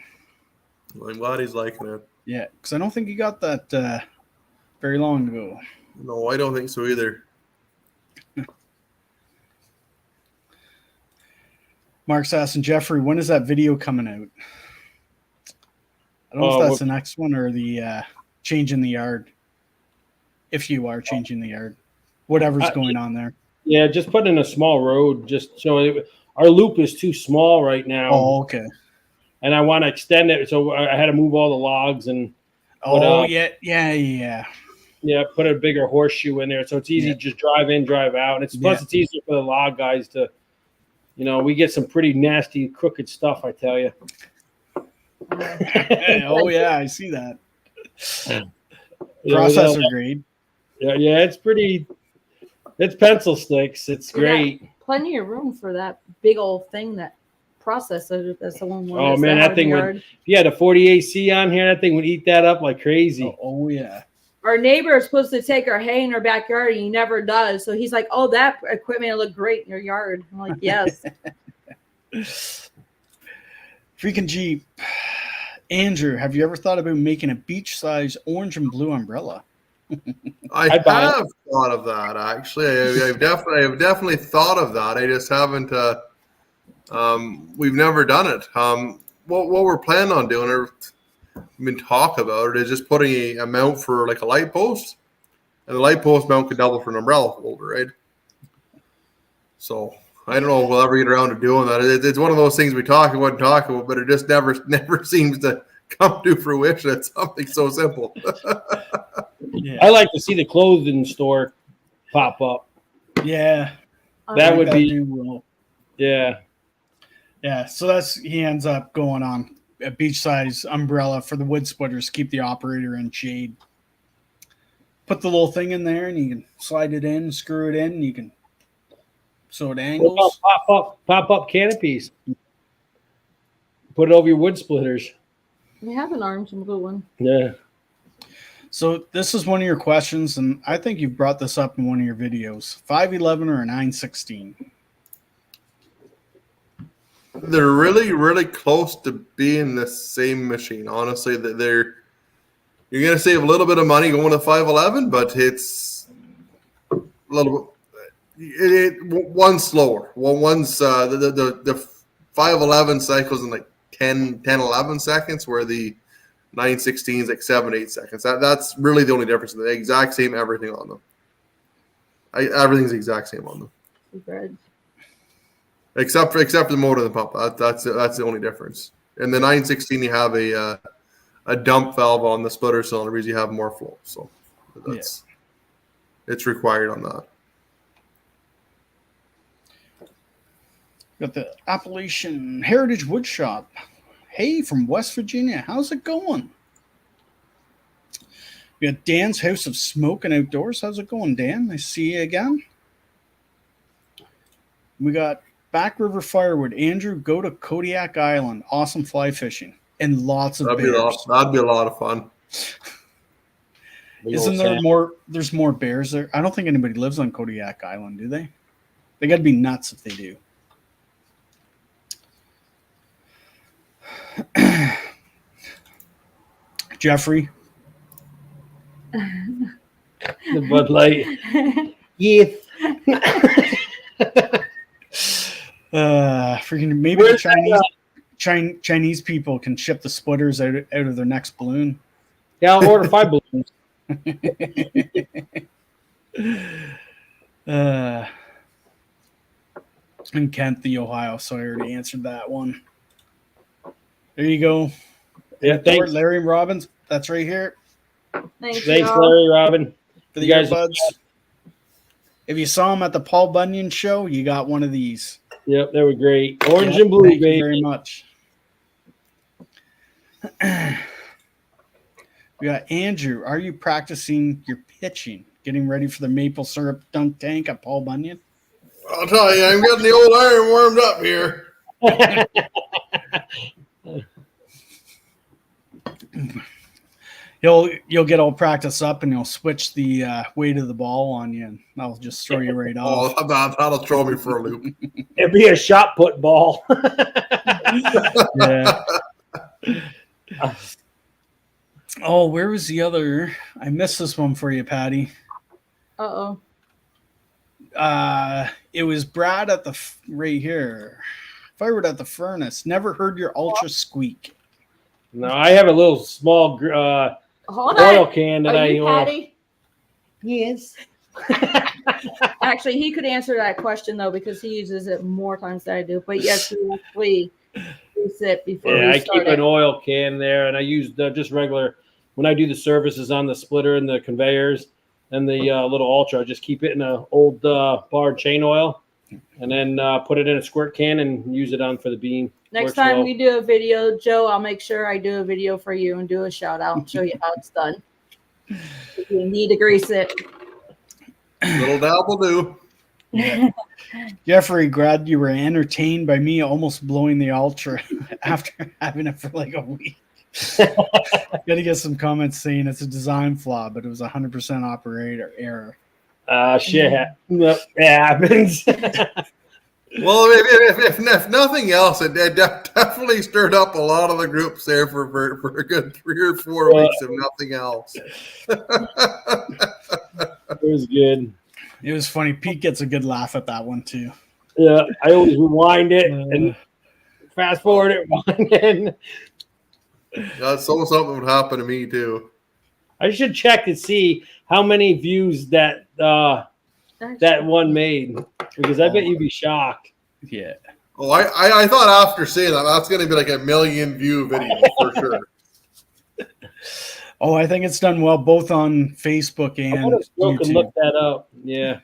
I'm glad he's liking it. Yeah, because I don't think he got that very long ago. No, I don't think so either. Mark Sass and Jeffrey, when is that video coming out? I don't know if that's the next one or the changing the yard. If you are changing the yard, whatever's going on there. Yeah, just put in a small road. Just so our loop is too small right now. Oh, okay. And I want to extend it, so I had to move all the logs and. Yeah. Put a bigger horseshoe in there, so it's easy to just drive in, drive out, and plus it's easier for the log guys to. We get some pretty nasty, crooked stuff, I tell you. Oh yeah, I see that. Processor grade. Yeah, it's pretty. It's pencil sticks. It's great. Plenty of room for that big old thing, that processor. That's the one. Oh man, that thing would. If you had a 40 AC on here, that thing would eat that up like crazy. Oh yeah. Our neighbor is supposed to take our hay in our backyard, and he never does. So he's like, "Oh, that equipment will look great in your yard." I'm like, "Yes." Freaking Jeep. Andrew, have you ever thought about making a beach size orange and blue umbrella? I have thought of that actually. I've definitely thought of that. I just haven't. We've never done it. What we're planning on doing, or been talk about it, is just putting a mount for like a light post, and the light post mount could double for an umbrella holder, right? So I don't know if we'll ever get around to doing that. It's one of those things we talk about, but it just never seems to come to fruition. It's something so simple. I like to see the clothing store pop up. Yeah, that would be. Yeah. So he ends up going on a beach size umbrella for the wood splitters. Keep the operator in shade. Put the little thing in there, and you can slide it in, screw it in, and you can. So it angles. Pop up canopies. Put it over your wood splitters. We have an orange and blue one. Yeah. So this is one of your questions, and I think you've brought this up in one of your videos. 511 or a 916? They're really, really close to being the same machine. Honestly, you're going to save a little bit of money going to 511, but it's a little bit. One's slower. One's the 511 cycles in like 10-11 seconds, where the 916 is like 7-8 seconds. That's really the only difference. The exact same everything on them. Everything's the exact same on them. Good. Except for the motor and the pump. That's the only difference. In the 916, you have a dump valve on the splitter cylinder because you have more flow. So it's required on that. Got the Appalachian Heritage Wood Shop. Hey, from West Virginia. How's it going? We got Dan's House of Smoke and Outdoors. How's it going, Dan? Nice to see you again. We got Back River Firewood. Andrew, go to Kodiak Island. Awesome fly fishing. And lots of bears. That'd be a lot of fun. Isn't there more? There's more bears there. I don't think anybody lives on Kodiak Island, do they? They got to be nuts if they do. Jeffrey. The Bud Light. Yes. Freaking maybe the Chinese people can ship the splitters out of their next balloon. Yeah, I'll order 5 balloons. In Kent, the Ohio, so I already answered that one. There you go. Yeah, thanks. Larry Robbins. That's right here. Thanks, Larry Robin. For the earbuds. If you saw him at the Paul Bunyan show, you got one of these. Yep, they were great. Orange and blue, thank baby. you very much. We got Andrew. Are you practicing your pitching? Getting ready for the maple syrup dunk tank at Paul Bunyan? I'll tell you, I'm getting the old iron warmed up here. You'll get all practiced up and you'll switch the weight of the ball on you, and that'll just throw you right off. Oh, that'll throw me for a loop. It'd be a shot put ball. Yeah. Oh, where was the other? I missed this one for you, Patti. Uh-oh. It was Brad at the right here. Firewood at the furnace. Never heard your ultra squeak. No, I have a little small oil can that Are I you Patti? Yes. Actually, he could answer that question though because he uses it more times than I do. But yes, we actually use it before we I start keep an oil can there, and I use just regular when I do the services on the splitter and the conveyors and the little ultra. I just keep it in an old bar chain oil, and then put it in a squirt can and use it on for the beam. Next time we do a video, Joe, I'll make sure I do a video for you and do a shout out and show you how it's done. If you need to grease it. Little dab will do. Yeah. Jeffrey, glad you were entertained by me almost blowing the ultra after having it for like a week. Gotta get some comments saying it's a design flaw, but it was 100% operator error. Shit. It happens. Well, if nothing else, it definitely stirred up a lot of the groups there for a good 3 or 4 weeks, if nothing else. It was good. It was funny. Pete gets a good laugh at that one too. Yeah, I always rewind it and fast forward it. Rewind it. That's so something would happen to me too. I should check to see how many views that one made, because I bet you'd be shocked. Yeah. Oh, I thought after saying that's going to be like 1 million view video for sure. Oh, I think it's done well both on Facebook and YouTube. Can look that up. Yeah.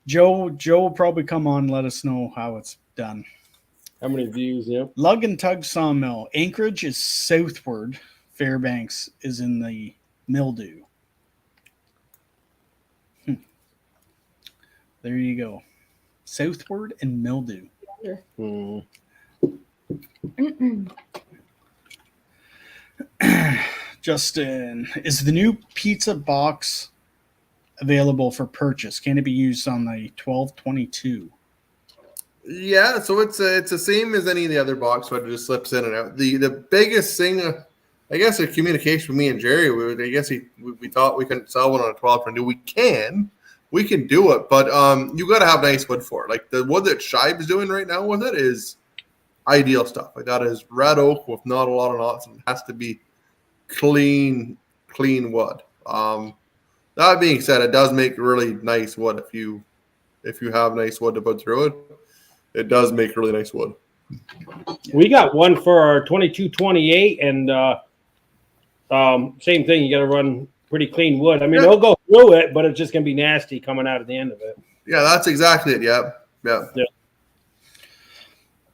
Joe will probably come on and let us know how it's done. How many views? Yep. Lug and Tug Sawmill. Anchorage is southward. Fairbanks is in the mildew. There you go. Southward and mildew. Justin, is the new pizza box available for purchase? Can it be used on the 1222? Yeah, so it's the same as any of the other box, so it just slips in and out. The biggest thing, I guess, the communication with me and Jerry, we thought we couldn't sell one on a 1222. We can do it, but you got to have nice wood for it. Like the wood that Shibe's doing right now with it is ideal stuff. Like that is red oak with not a lot of knots, and it has to be clean wood. That being said, it does make really nice wood if you have nice wood to put through it. It does make really nice wood. We got one for our 2228, and same thing. You got to run pretty clean wood. I mean, it'll go through it, but it's just gonna be nasty coming out at the end of it. Yeah, that's exactly it. Yeah.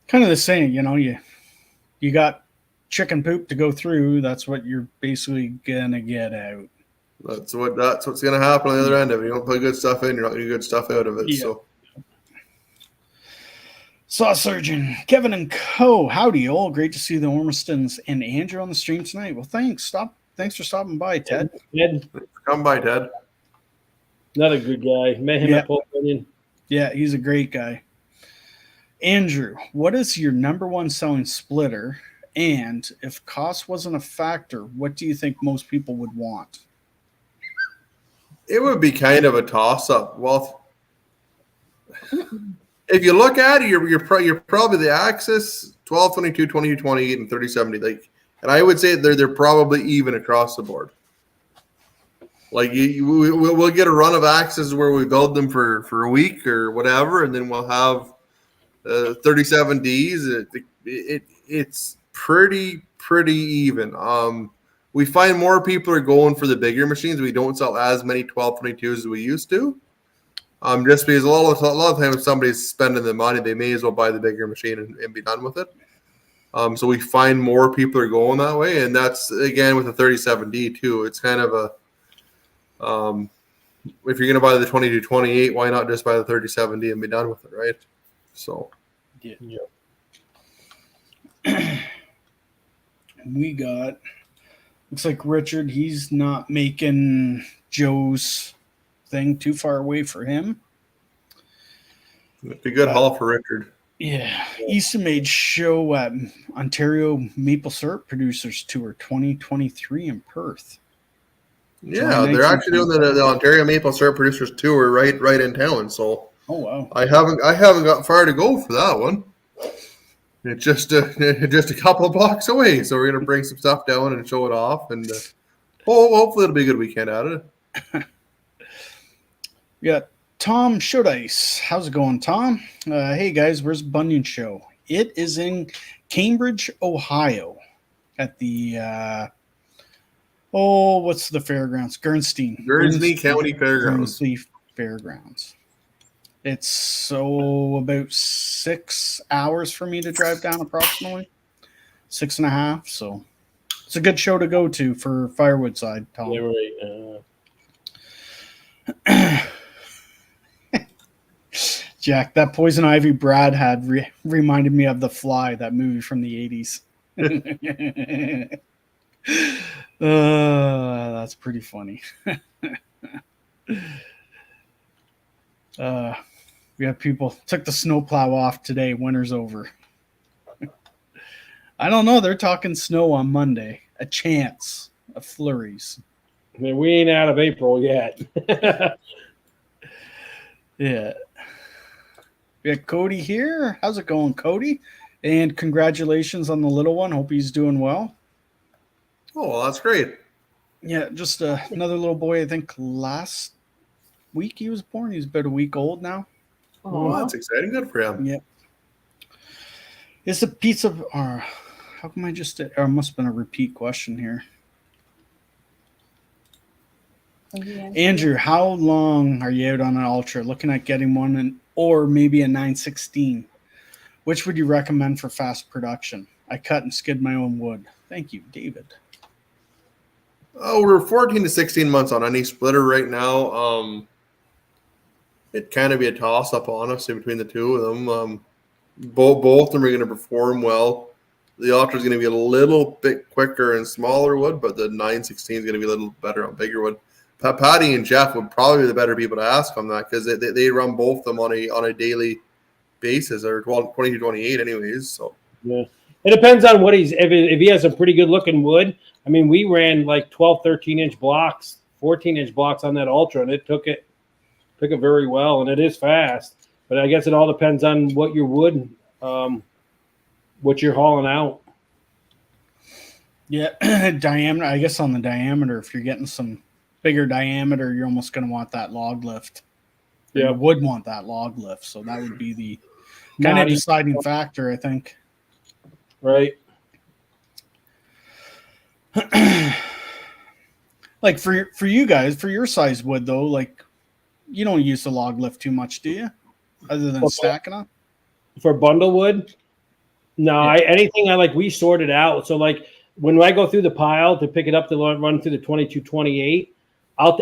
Kind of the same, you got chicken poop to go through. That's what you're basically gonna get out. That's what's gonna happen on the other end of it. You don't put good stuff in, you're not gonna get good stuff out of it. Yeah. So Saw Surgeon, Kevin and Co. Howdy all. Great to see the Ormistons and Andrew on the stream tonight. Well, thanks. Thanks for stopping by, Ted. Come by, Ted. Another good guy. Met him at Paul Bunyan. Yeah, he's a great guy. Andrew, what is your number one selling splitter? And if cost wasn't a factor, what do you think most people would want? It would be kind of a toss-up. Well, if you look at it, you're probably the axis 12, 22, 22, 28, and 30, 70. Like, and I would say they're probably even across the board. Like we'll get a run of axes where we build them for a week or whatever, and then we'll have 37Ds. It's pretty even. We find more people are going for the bigger machines. We don't sell as many 1222s as we used to. Just because a lot of times if somebody's spending the money, they may as well buy the bigger machine and be done with it. So we find more people are going that way, and that's again with the 37D too. It's kind of a if you're gonna buy the 2228, why not just buy the 37D and be done with it, right? So yeah. We got looks like Richard. He's not making Joe's thing too far away for him. It's a good haul for Richard. Yeah, Easton made show at Ontario Maple Syrup Producers Tour 2023 in Perth. Yeah, they're actually doing the Ontario Maple Syrup Producers Tour right in town. So, oh wow, I haven't got far to go for that one. It's just a couple of blocks away. So we're gonna bring some stuff down and show it off, and hopefully it'll be a good weekend at it. We got Tom Shodice. How's it going, Tom? Hey guys, where's Bunyan Show? It is in Cambridge, Ohio, at the what's the fairgrounds? Guernsey County Fairgrounds. Guernsey Fairgrounds. It's about 6 hours for me to drive down, approximately 6.5. So it's a good show to go to for Firewood side, Tom. Yeah, right. Jack, that Poison Ivy Brad had reminded me of The Fly, that movie from the 80s. That's pretty funny. We have people took the snowplow off today. Winter's over. I don't know. They're talking snow on Monday. A chance of flurries. I mean, we ain't out of April yet. Yeah. We got Cody here. How's it going, Cody? And congratulations on the little one. Hope he's doing well. Oh, well, that's great. Yeah, just another little boy. I think last week he was born. He's about a week old now. Oh, that's exciting. Good for him. Yeah. Is the pizza, or how come I just did, or it must have been a repeat question here. Andrew, how long are you out on an Ultra? Looking at getting one or maybe a 916. Which would you recommend for fast production? I cut and skid my own wood. Thank you, David. Oh, we're 14 to 16 months on any splitter right now. It'd kind of be a toss-up, honestly, between the two of them. Both of them are going to perform well. The Ultra is going to be a little bit quicker and smaller wood, but the 916 is going to be a little better on bigger wood. Patti and Jeff would probably be the better people to ask on that because they run both of them on a daily basis, or 22-28 anyways. So yeah, it depends on what if he has some pretty good looking wood. I mean, we ran like 12, 13-inch blocks, 14-inch blocks on that Ultra, and it took it very well, and it is fast. But I guess it all depends on what your wood, what you're hauling out. Yeah, diameter. I guess on the diameter, if you're getting some bigger diameter, you're almost going to want that log lift. Yeah, you would want that log lift, so that would be the kind of deciding factor, I think. Right. Like for you guys, for your size wood though, like you don't use the log lift too much, do you? Other than stacking up for bundle wood. No, yeah. Anything I like, we sort it out. So like when I go through the pile to pick it up to run through the 22-28,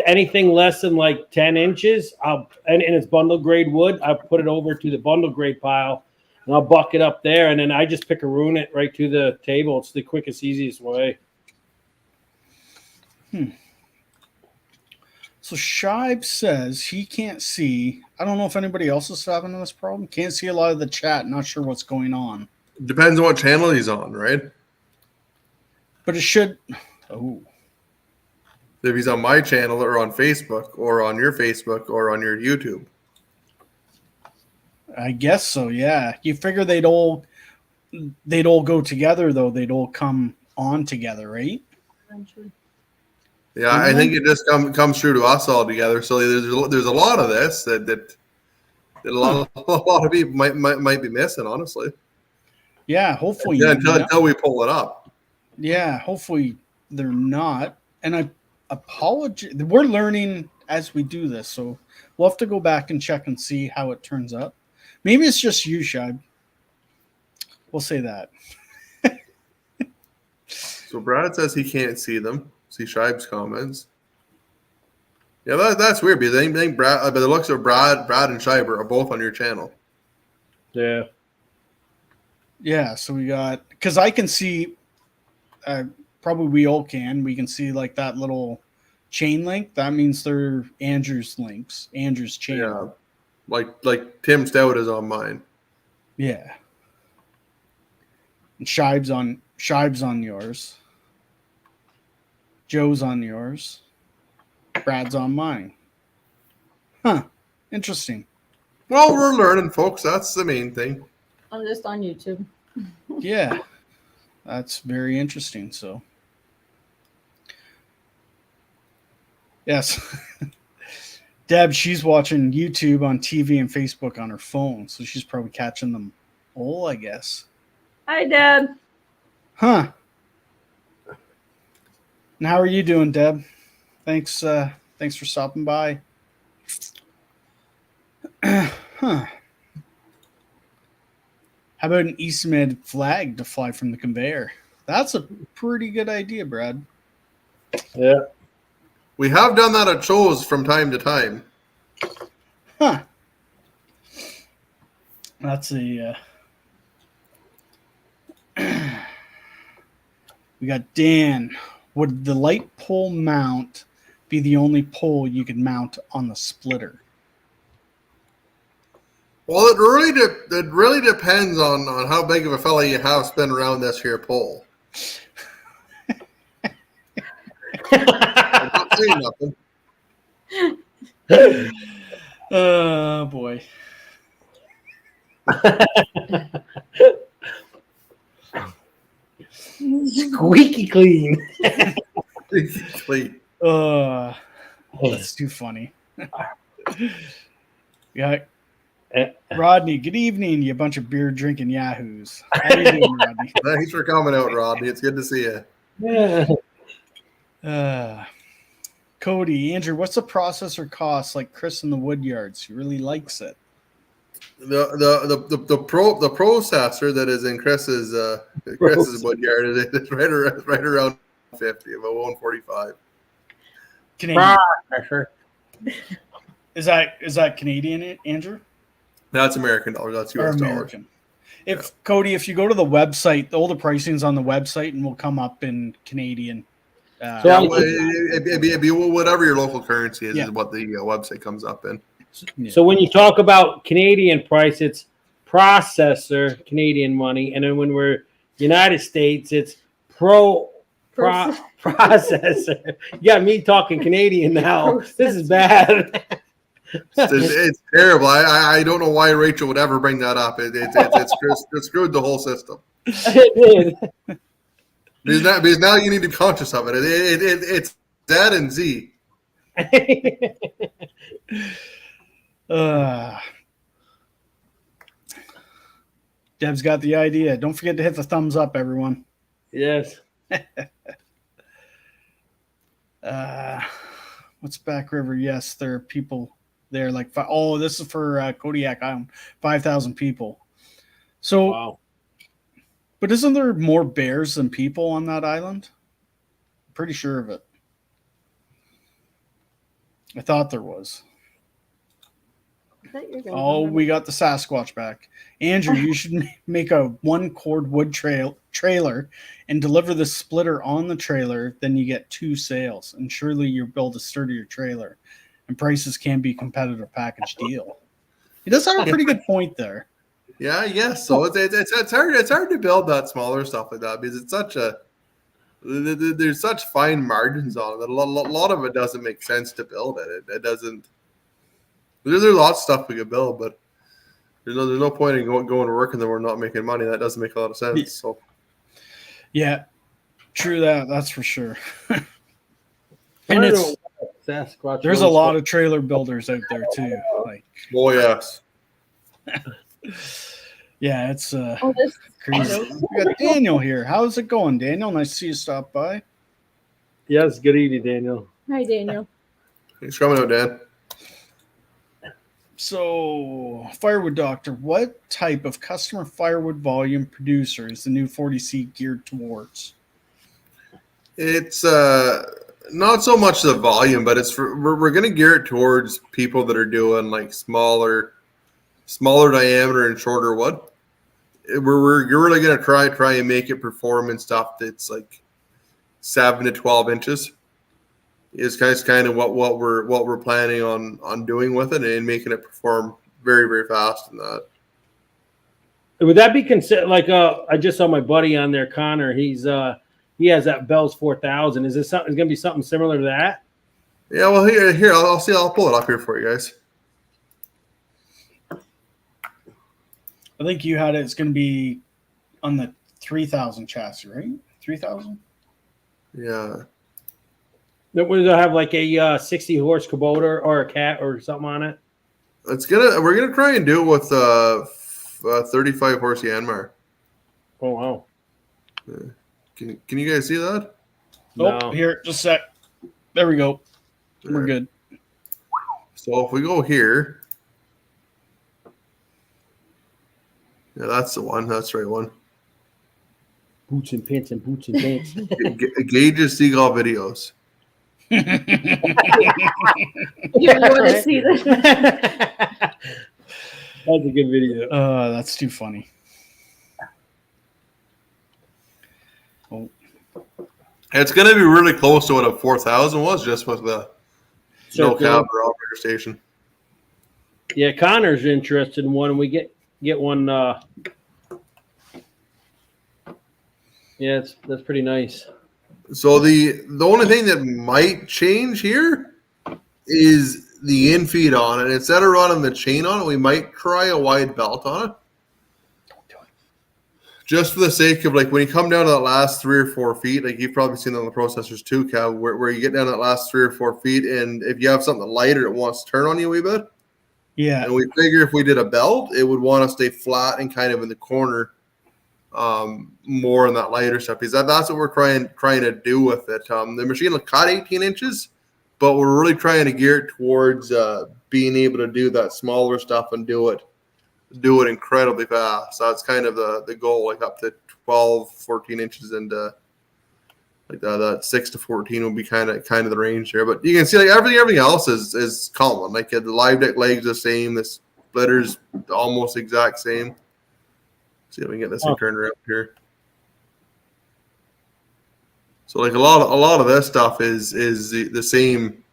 anything less than like 10 inches, and it's bundle grade wood, I'll put it over to the bundle grade pile and I'll buck it up there, and then I just pickaroon it right to the table. It's the quickest, easiest way. So Shive says he can't see. I don't know if anybody else is having this problem. Can't see a lot of the chat. Not sure what's going on. Depends on what channel he's on, right? But it should. Oh. If he's on my channel or on Facebook or on your Facebook or on your YouTube. I guess so. Yeah, you figure they'd all go together though. They'd all come on together, right? Eventually. Yeah, I think it just comes through to us all together. So there's a lot of this that a lot of people might be missing, honestly. Yeah, hopefully. Yeah, until we pull it up. Yeah, hopefully they're not. And I apologize. We're learning as we do this, so we'll have to go back and check and see how it turns up. Maybe it's just you, Shad. We'll say that. So Brad says he can't see them. See Shibe's comments. Yeah, that's weird because I think Brad, by the looks of Brad and Shibe are both on your channel. Yeah. Yeah, so we got, because I can see, probably we all can. We can see like that little chain link. That means they're Andrew's links, Andrew's channel. Yeah, like Tim Stout is on mine. Yeah. And Shibe's on yours. Joe's on yours. Brad's on mine. Huh. Interesting. Well, we're learning, folks. That's the main thing. I'm just on YouTube. Yeah. That's very interesting. So, yes. Deb, she's watching YouTube on TV and Facebook on her phone. So she's probably catching them all, I guess. Hi, Deb. Huh. And how are you doing, Deb? Thanks for stopping by. Huh. How about an Eastmed flag to fly from the conveyor? That's a pretty good idea, Brad. Yeah. We have done that at shows from time to time. Huh. That's a... We got Dan. Would the light pole mount be the only pole you could mount on the splitter? Well, it really depends on how big of a fella you have spin around this here pole. I'm not saying nothing. Oh, boy. Squeaky clean. That's too funny. Yeah. Rodney, good evening, you bunch of beer drinking yahoos. How you doing, Rodney? Thanks for coming out, Rodney. It's good to see you. Yeah. Cody, Andrew, what's the processor cost like Chris in the wood yards? He really likes it. The processor that is in Chris's wood yard is right around 50, about 145. Canadian. Is that Canadian, Andrew? That's American dollars. That's US dollars. American. Cody, if you go to the website, all the pricing's on the website and will come up in Canadian. It'd be whatever your local currency is what the website comes up in. So when you talk about Canadian price, it's processor Canadian money, and then when we're United States, it's processor. You got me talking Canadian now. This is bad. It's terrible. I don't know why Rachel would ever bring that up. It screwed the whole system. It did. Because now you need to be conscious of it. It's Z and Z. Deb's got the idea. Don't forget to hit the thumbs up, everyone. Yes. What's Back River? Yes, there are people there. Like, this is for Kodiak Island. 5,000 people. So, wow. But isn't there more bears than people on that island? I'm pretty sure of it. I thought there was. We got the Sasquatch back. Andrew, you should make a 1-cord wood trailer and deliver the splitter on the trailer. Then you get 2 sales, and surely you build a sturdier trailer, and prices can be a competitive package deal. He does have a pretty good point there. Yeah, yes. So it's hard to build that smaller stuff like that because it's there's such fine margins on it that a lot of it doesn't make sense to build it. It doesn't. There's lots of stuff we could build, but There's no point in going to work and then we're not making money. That doesn't make a lot of sense. So Yeah, true that's for sure. I And don't it's know what Sasquatch there's a knows lot for. of trailer builders out there too. Like, oh yes. yeah, it's Oh, this crazy. We got Daniel here. How's it going, Daniel? Nice to see you stop by. Yes, good evening, Daniel. Hi, Daniel. Thanks for coming out, Dan. So, Firewood Doctor, what type of customer firewood volume producer is the new 40C geared towards? It's not so much the volume, but it's we're going to gear it towards people that are doing like smaller diameter and shorter wood. We're really going to try and make it perform in stuff that's like 7 to 12 inches. Is kind of what we're planning on doing with it and making it perform very, very fast in that. Would that be considered like I just saw my buddy on there, Connor. He has that Bell's 4000. Is this something? Is going to be something similar to that? Yeah, well here I'll see. I'll pull it up here for you guys. I think you had it. It's going to be on the 3000 chassis, right? 3000. Yeah. Would it have like a 60 horse Kubota or a cat or something on it? We're gonna try and do it with 35 horse Yanmar. Oh wow! Can you guys see that? Oh, No. here, just a sec. There we go. We're good. So if we go here, yeah, that's the one. That's the right one. Boots and pants and boots and pants. Gage's Seagull videos. You want to see this? That's a good video. That's too funny. Oh, It's gonna be really close to what a 4000 was, just with the no cab or operator station. Yeah, Connor's interested in one. We get one. Yeah, that's pretty nice. So the only thing that might change here is the infeed on it. Instead of running the chain on it, we might try a wide belt on it. Just for the sake of, like, when you come down to that last 3 or 4 feet, like you've probably seen on the processors too, Kev, where you get down that last 3 or 4 feet, and if you have something lighter, it wants to turn on you a wee bit. yeah. And we figure if we did a belt, it would want to stay flat and kind of in the corner, more in that lighter stuff. Because that's what we're trying to do with it. The machine will cut 18 inches, but we're really trying to gear it towards being able to do that smaller stuff and do it incredibly fast. That's kind of the goal, like up to 12, 14 inches into like that 6 to 14 will be kind of the range there. But you can see like everything else is common. Like the live deck legs the same, the splitter's almost exact same. See if we can get this thing turned around here. So like a lot of this stuff is the same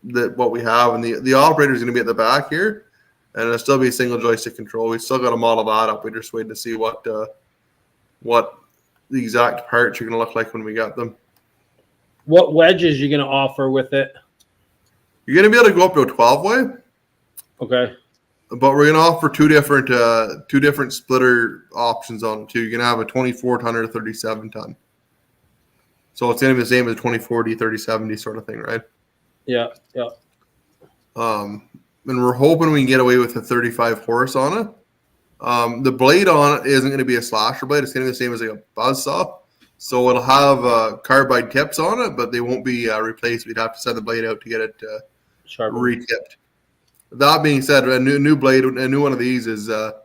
that what we have, and the operator is going to be at the back here. And it'll still be a single joystick control. We still got to model that up. We're just waiting to see what the exact parts are going to look like when we got them. What wedges you going to offer with it? You're going to be able to go up to a 12-way, Okay. but we're going to offer two different splitter options on it too. You're going to have a 24-ton or a 37-ton. So it's going to be the same as a 2040, 3070 sort of thing, right? Yeah. Yeah. And we're hoping we can get away with a 35 horse on it. The blade on it isn't going to be a slasher blade. It's going to be the same as like a buzz saw. So it'll have carbide tips on it, but they won't be replaced. We'd have to send the blade out to get it re-tipped. That being said, a new blade, a new one of these is $700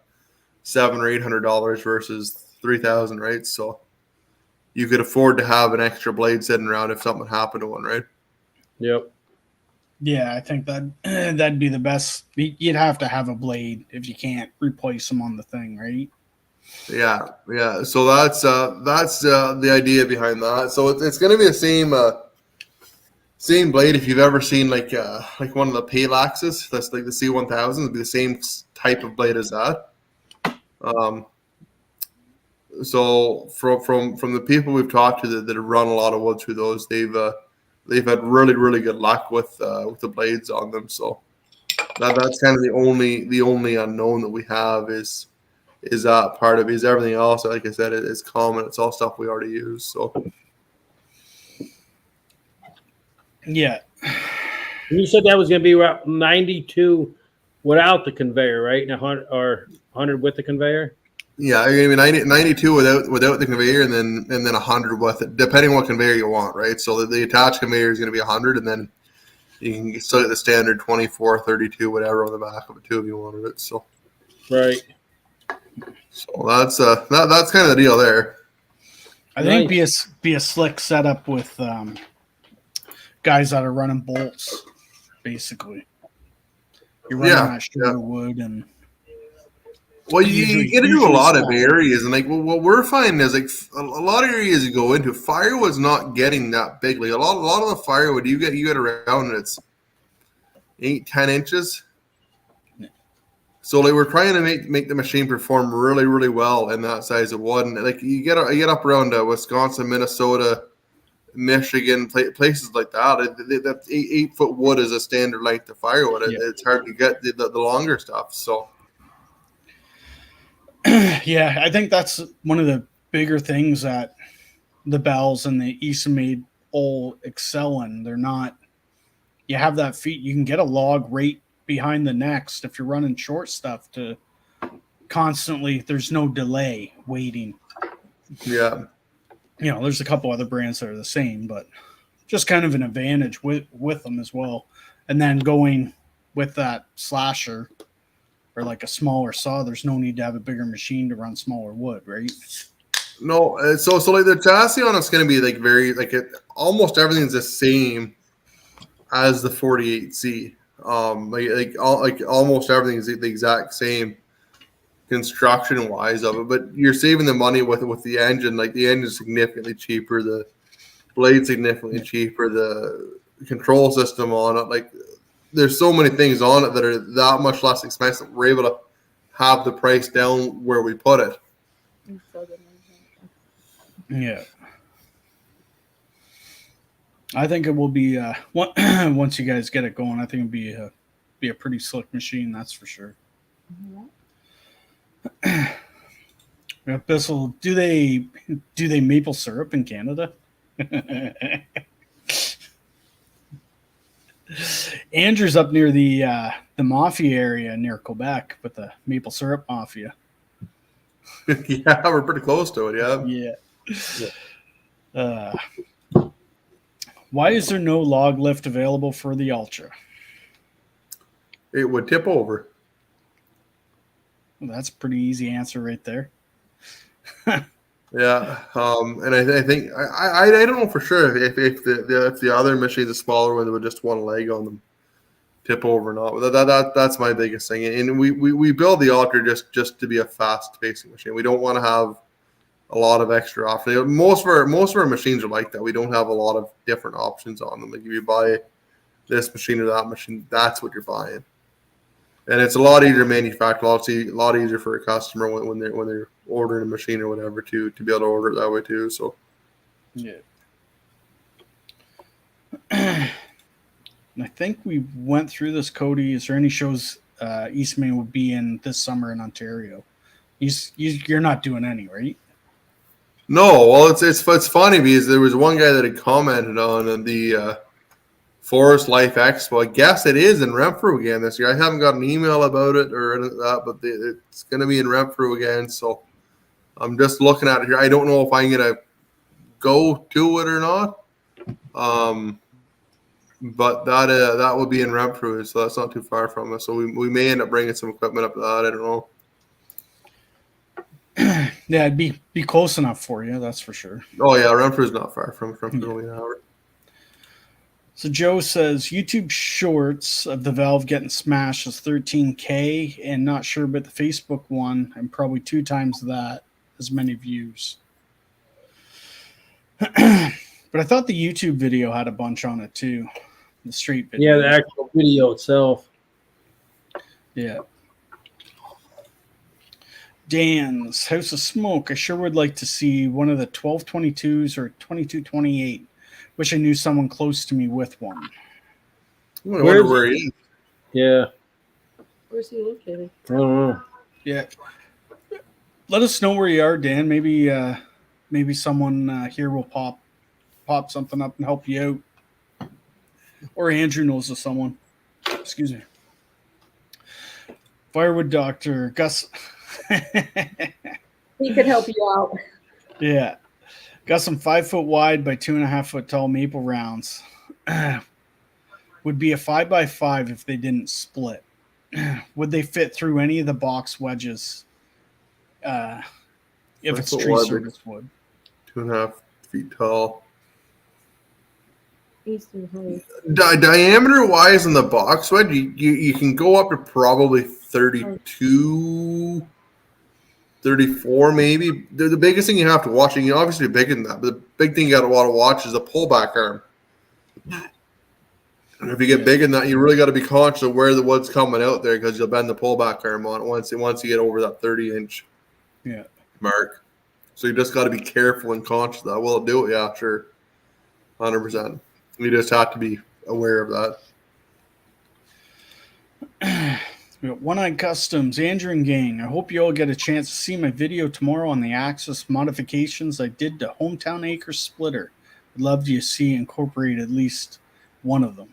or $800 versus $3,000, right? So you could afford to have an extra blade sitting around if something happened to one, right? Yep. Yeah, I think that'd be the best. You'd have to have a blade if you can't replace them on the thing, right? Yeah. So that's the idea behind that. So it's going to be the same blade. If you've ever seen like one of the Palaxes, that's like the C1000, it'd be the same type of blade as that. So from the people we've talked to that have run a lot of wood through those, they've had really, really good luck with the blades on them. So That's kind of the only unknown that we have is that part of it. Is everything else, like I said, is common. It's all stuff we already use. So Yeah. You said that was going to be about 92 without the conveyor, right? And 100 or 100 with the conveyor. yeah, I mean 92 without the conveyor, and then 100 with it, depending on what conveyor you want, right? So the attached conveyor is going to be 100, and then you can still get the standard 24, 32, whatever on the back of it too if you wanted it. So Right. So that's kind of the deal there. I think be a slick setup with guys that are running bolts, basically. You're running that shorter wood and. Well, you get into a lot of areas, and like what we're finding is like a lot of areas you go into, firewood's not getting that big. Like a lot of the firewood you get around, and it's 8-10 inches. So like we're trying to make the machine perform really, really well in that size of wood, and like you get up around Wisconsin, Minnesota, Michigan, places like that. That 8-foot wood is a standard length of firewood. It's hard to get the longer stuff. So. Yeah, I think that's one of the bigger things that the Bells and the Eastmaid all excel in. They're not. You have that feet. You can get a log right behind the next if you're running short stuff to constantly. There's no delay waiting. Yeah. You know, there's a couple other brands that are the same, but just kind of an advantage with them as well. And then going with that slasher or like a smaller saw, there's no need to have a bigger machine to run smaller wood, right? No, so like the chassis on it's going to be like almost everything's the same as the 48C. Like almost everything is the exact same construction wise of it, but you're saving the money with the engine. Like the engine's significantly cheaper, the blade significantly cheaper, the control system on it. Like there's so many things on it that are that much less expensive. We're able to have the price down where we put it. Yeah. I think it will be once you guys get it going. I think it'll be a pretty slick machine, that's for sure. Yeah, Bissell, do they maple syrup in Canada? Andrew's up near the Mafia area near Quebec with the maple syrup mafia. Yeah, we're pretty close to it. Yeah. Why is there no log lift available for the Ultra? It would tip over. Well, that's a pretty easy answer right there. Yeah, and I think I don't know for sure if the other machine, the smaller one, with just one leg on them, tip over or not. But that's my biggest thing. And we build the Ultra just to be a fast pacing machine. We don't want to have a lot of extra options. Most of our machines are like that. We don't have a lot of different options on them. Like if you buy this machine or that machine, that's what you're buying. And it's a lot easier to manufacture, obviously a lot easier for a customer when they're ordering a machine or whatever to be able to order it that way too. So yeah. And I think we went through this, Cody. Is there any shows Eastman would be in this summer in Ontario? You're not doing any, right? No, well it's funny because there was one guy that had commented on the Forest Life Expo. I guess it is in Renfrew again this year. I haven't got an email about it or anything like that, but it's going to be in Renfrew again. So I'm just looking at it here. I don't know if I'm going to go to it or not. But that will be in Renfrew, so that's not too far from us. So we may end up bringing some equipment up to that. I don't know. Yeah, it'd be close enough for you, that's for sure. Oh yeah, Renfrew's not far from only an hour. So Joe says YouTube shorts of the Valve getting smashed is 13K and not sure about the Facebook one and probably 2 times that as many views. But I thought the YouTube video had a bunch on it too. The street video. Yeah, the actual video itself. Yeah. Dan's House of Smoke. I sure would like to see one of the 1222s or 2228. Wish I knew someone close to me with one. I wonder where he is. Yeah. Where's he located? I don't know. Yeah. Let us know where you are, Dan. Maybe maybe someone here will pop something up and help you out. Or Andrew knows of someone. Excuse me. Firewood Doctor Gus. He could help you out. Yeah. Got some 5 foot wide by 2.5 foot tall maple rounds. Would be a 5x5 if they didn't split. Would they fit through any of the box wedges? If it's 5 foot tree wide, service wood. 2.5 feet tall. Eastern Heights. Diameter wise in the box wedge, you can go up to probably 32, 34 maybe. The biggest thing you have to watch, and you obviously bigger than that, but the big thing you got to want to watch is the pullback arm. And if you get bigger than that, you really got to be conscious of where the wood's coming out there because you'll bend the pullback arm on it once you get over that 30-inch mark. So you just got to be careful and conscious of that. Will it do it? Yeah, sure. 100%. You just have to be aware of that. We got One Eye Customs, Andrew and gang. I hope you all get a chance to see my video tomorrow on the Axis modifications I did to Hometown Acre Splitter. I'd love to see incorporate at least one of them.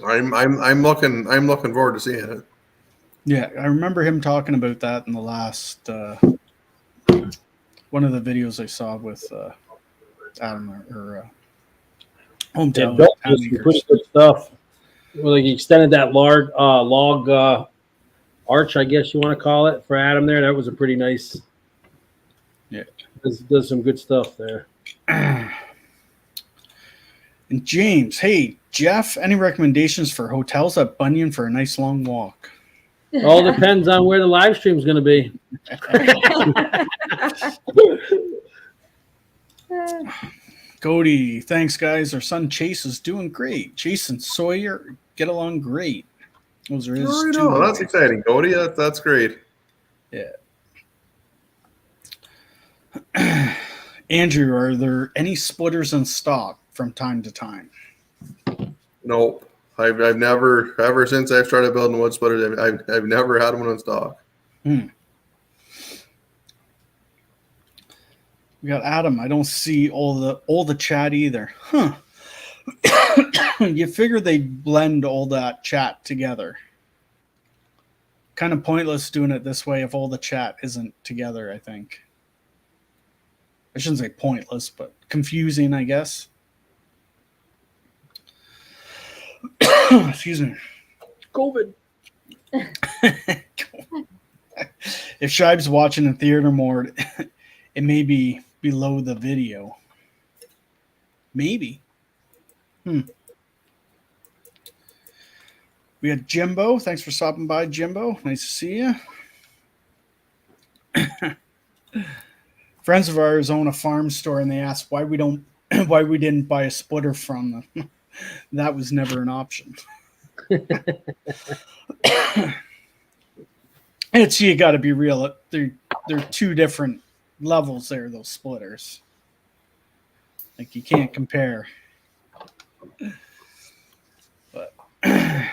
I'm looking forward to seeing it. Yeah, I remember him talking about that in the last one of the videos I saw with Adam or Hometown. Built some pretty good stuff. Well, he extended that large log arch, I guess you want to call it, for Adam there. That was a pretty nice. Yeah, does some good stuff there. And James, hey Jeff, any recommendations for hotels at Bunyan for a nice long walk? All depends on where the live stream is going to be. Cody, thanks guys. Our son Chase is doing great. Chase and Sawyer get along great. Those are his two. That's exciting, Cody. That's great. Yeah. Andrew, are there any splitters in stock from time to time? Nope. I've never, ever since I've started building wood splitters, I've never had one in stock. We got Adam. I don't see all the chat either. Huh. You figure they blend all that chat together. Kind of pointless doing it this way if all the chat isn't together, I think. I shouldn't say pointless, but confusing, I guess. Excuse me. COVID. If Shibe's watching in theater mode, it may be below the video. Maybe. We had Jimbo. Thanks for stopping by, Jimbo. Nice to see you. Friends of ours own a farm store, and they asked why we didn't buy a splitter from them. That was never an option. It's you got to be real. They're two different levels there. Those splitters, like you can't compare. But and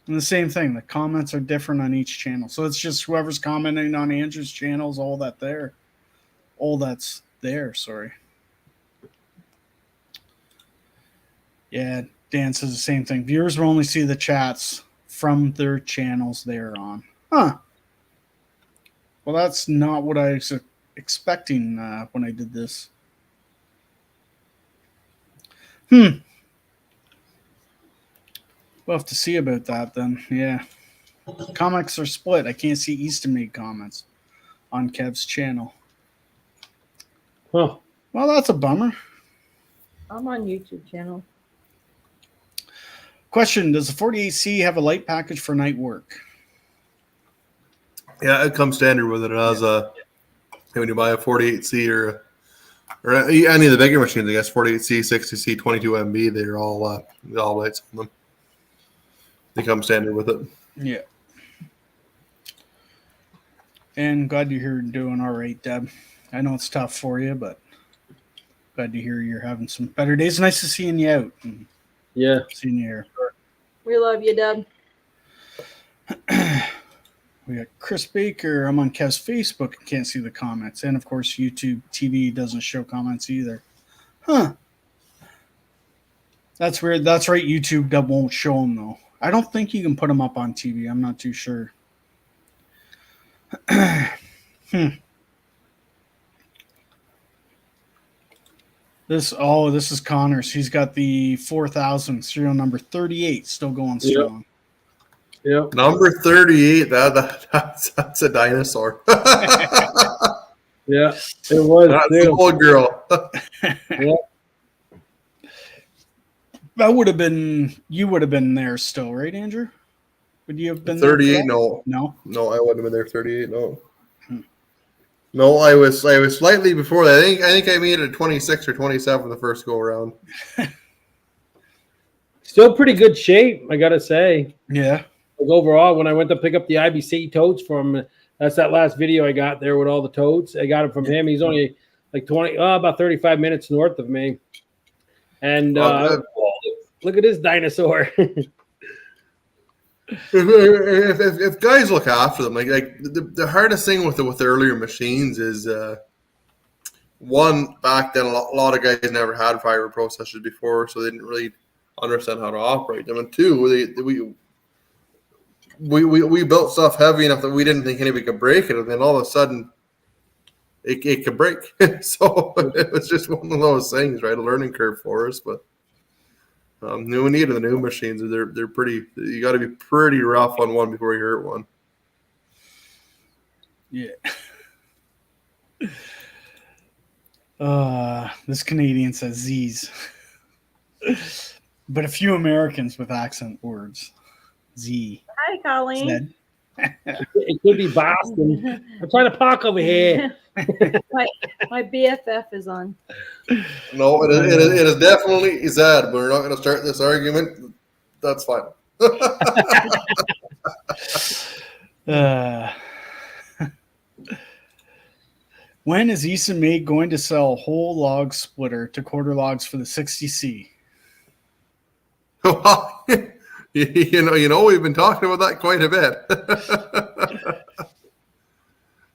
the same thing. The comments are different on each channel, so it's just whoever's commenting on Andrew's channel is all that's there. Sorry. Yeah, Dan says the same thing. Viewers will only see the chats from their channels they're on. Huh. Well, that's not what I was expecting when I did this. We'll have to see about that then. Yeah. Comics are split. I can't see Easton made comments on Kev's channel. Huh. Well, that's a bummer. I'm on YouTube channel. Question, does the 48C have a light package for night work? Yeah, it comes standard with it. It has when you buy a 48C or any of the bigger machines, I guess 48C, 60C, 22MB, they're all lights on them. They come standard with it. Yeah. And glad to hear you're doing all right, Deb. I know it's tough for you, but glad to hear you're having some better days. Nice to seeing you out. Yeah. Seeing you here. We love you, Deb. We got Chris Baker. I'm on Kev's Facebook and can't see the comments. And of course, YouTube TV doesn't show comments either. Huh. That's weird. That's right. YouTube won't show them though. I don't think you can put them up on TV. I'm not too sure. This is Connors. He's got the 4000 serial number 38 still going strong. Yep. Number 38. That's a dinosaur. Yeah, it was. That's the old girl. Yeah. That would have been, you would have been there still, right, Andrew? Would you have been 38? there? No. No? No, I wouldn't have been there 38. No. No, I was slightly before that. I think I made it 26 or 27 the first go around. Still pretty good shape, I gotta say. Yeah. Like overall, when I went to pick up the IBC totes from, that's that last video I got there with all the totes. I got it from him. He's only like about 35 minutes north of me. And look at this dinosaur. If guys look after them, like the hardest thing with the earlier machines is one, back then a lot of guys never had fiber processors before, so they didn't really understand how to operate them. And two, we built stuff heavy enough that we didn't think anybody could break it, and then all of a sudden it could break. So it was just one of those things, right? A learning curve for us, but. We need the new machines. They're pretty. You got to be pretty rough on one before you hurt one. Yeah. This Canadian says Z's, but a few Americans with accent words. Z. Hi, Colleen. It could be Boston. I'm trying to park over here. my BFF is on. No, it is definitely Zed, but we're not going to start this argument. That's fine. When is Easton Mate going to sell whole log splitter to quarter logs for the 60C? you know, we've been talking about that quite a bit.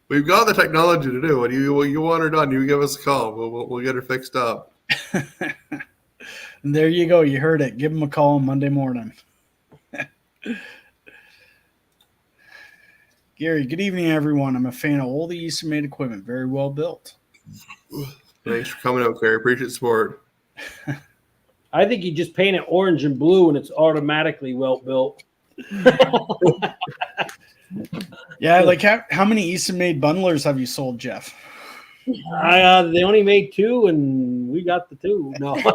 We've got the technology to do it. You want her done, you give us a call. We'll get her fixed up. And there you go. You heard it. Give them a call on Monday morning. Gary, good evening, everyone. I'm a fan of all the Easton Made equipment. Very well built. Thanks for coming out, Gary. Appreciate the support. I think you just paint it orange and blue and it's automatically well built. Yeah, like how many Easton Made bundlers have you sold, Jeff? They only made 2 and we got the 2. No. Don't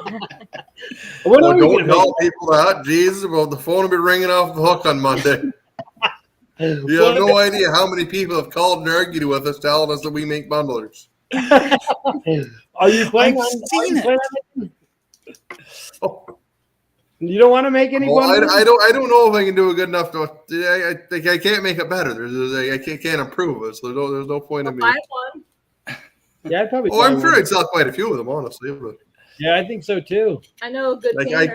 tell people that. Jesus, well, the phone will be ringing off the hook on Monday. You have no idea how many people have called and argued with us telling us that we make bundlers. Are you playing? I've seen it. You don't want to make any bundlers? I don't know if I can do a good enough to. I can't make it better. I can't improve it. So there's no point in me. Yeah, I'd probably. I'm sure I'd sell quite a few of them, honestly. But. Yeah, I think so too. I know a good. Like I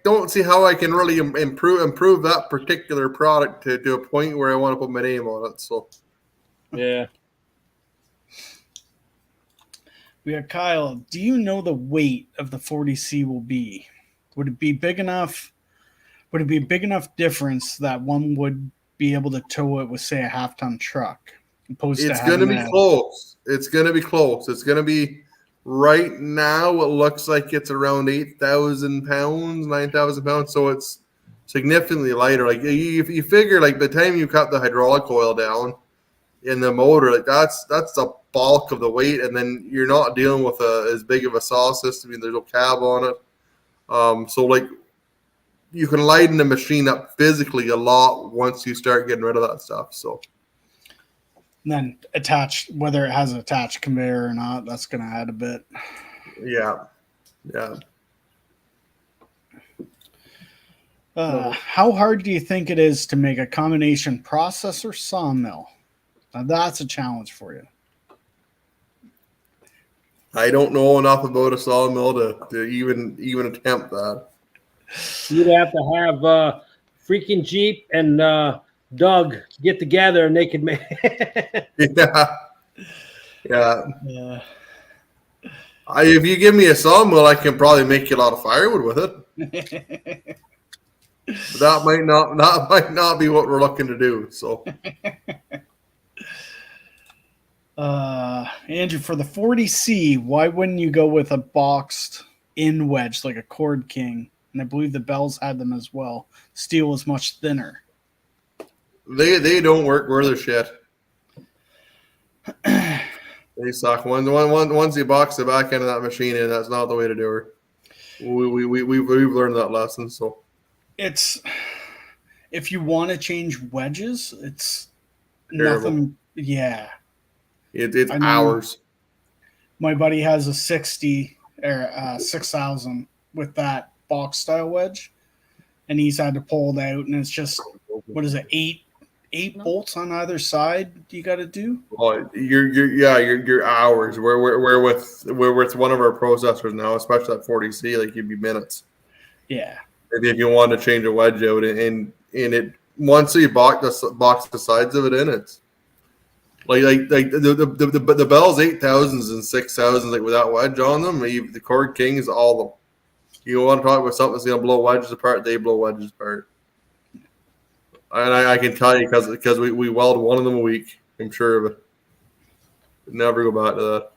don't see how I can really improve that particular product to a point where I want to put my name on it. So. Yeah. We have Kyle. Do you know the weight of the 40C will be? Would it be big enough? Would it be a big enough difference that one would be able to tow it with, say, a half-ton truck? It's going to be close. It's going to be close. It's going to be right now. It looks like it's around 8,000 pounds, 9,000 pounds. So it's significantly lighter. Like if you figure, like the time you cut the hydraulic oil down in the motor, like that's the bulk of the weight, and then you're not dealing with as big of a saw system. I mean, there's no cab on it. So like you can lighten the machine up physically a lot once you start getting rid of that stuff. So. And then attached, whether it has an attached conveyor or not, that's going to add a bit. Yeah. How hard do you think it is to make a combination processor sawmill? Now that's a challenge for you. I don't know enough about a sawmill to even attempt that. You'd have to have freaking Jeep and Doug get together and they could make. Yeah. Yeah. If you give me a sawmill, I can probably make you a lot of firewood with it. But that might not be what we're looking to do. So Andrew, for the 40C, why wouldn't you go with a boxed in wedge like a Cord King? And I believe the Bells had them as well. Steel was much thinner. they don't work worth their shit. They suck. Once you box the back end of that machine in, that's not the way to do it. We've learned that lesson. So It's if you want to change wedges, it's Terrible. nothing. Yeah, it's I know. hours. My buddy has a 60 or 6,000 with that box style wedge, and he's had to pull it out, and it's just what is it, eight bolts on either side you got to do. Well, your hours. We're with one of our processors now, especially that 40C. Like you'd be minutes. Yeah, If you want to change a wedge out, and it once you box the sides of it in, it's like the Bell's 8,000s and 6,000s like with that wedge on them. The Cord Kings, all of them. You want to talk about something that's going to blow wedges apart? They blow wedges apart. And I can tell you because we weld one of them a week. I'm sure of it. Never go back to that.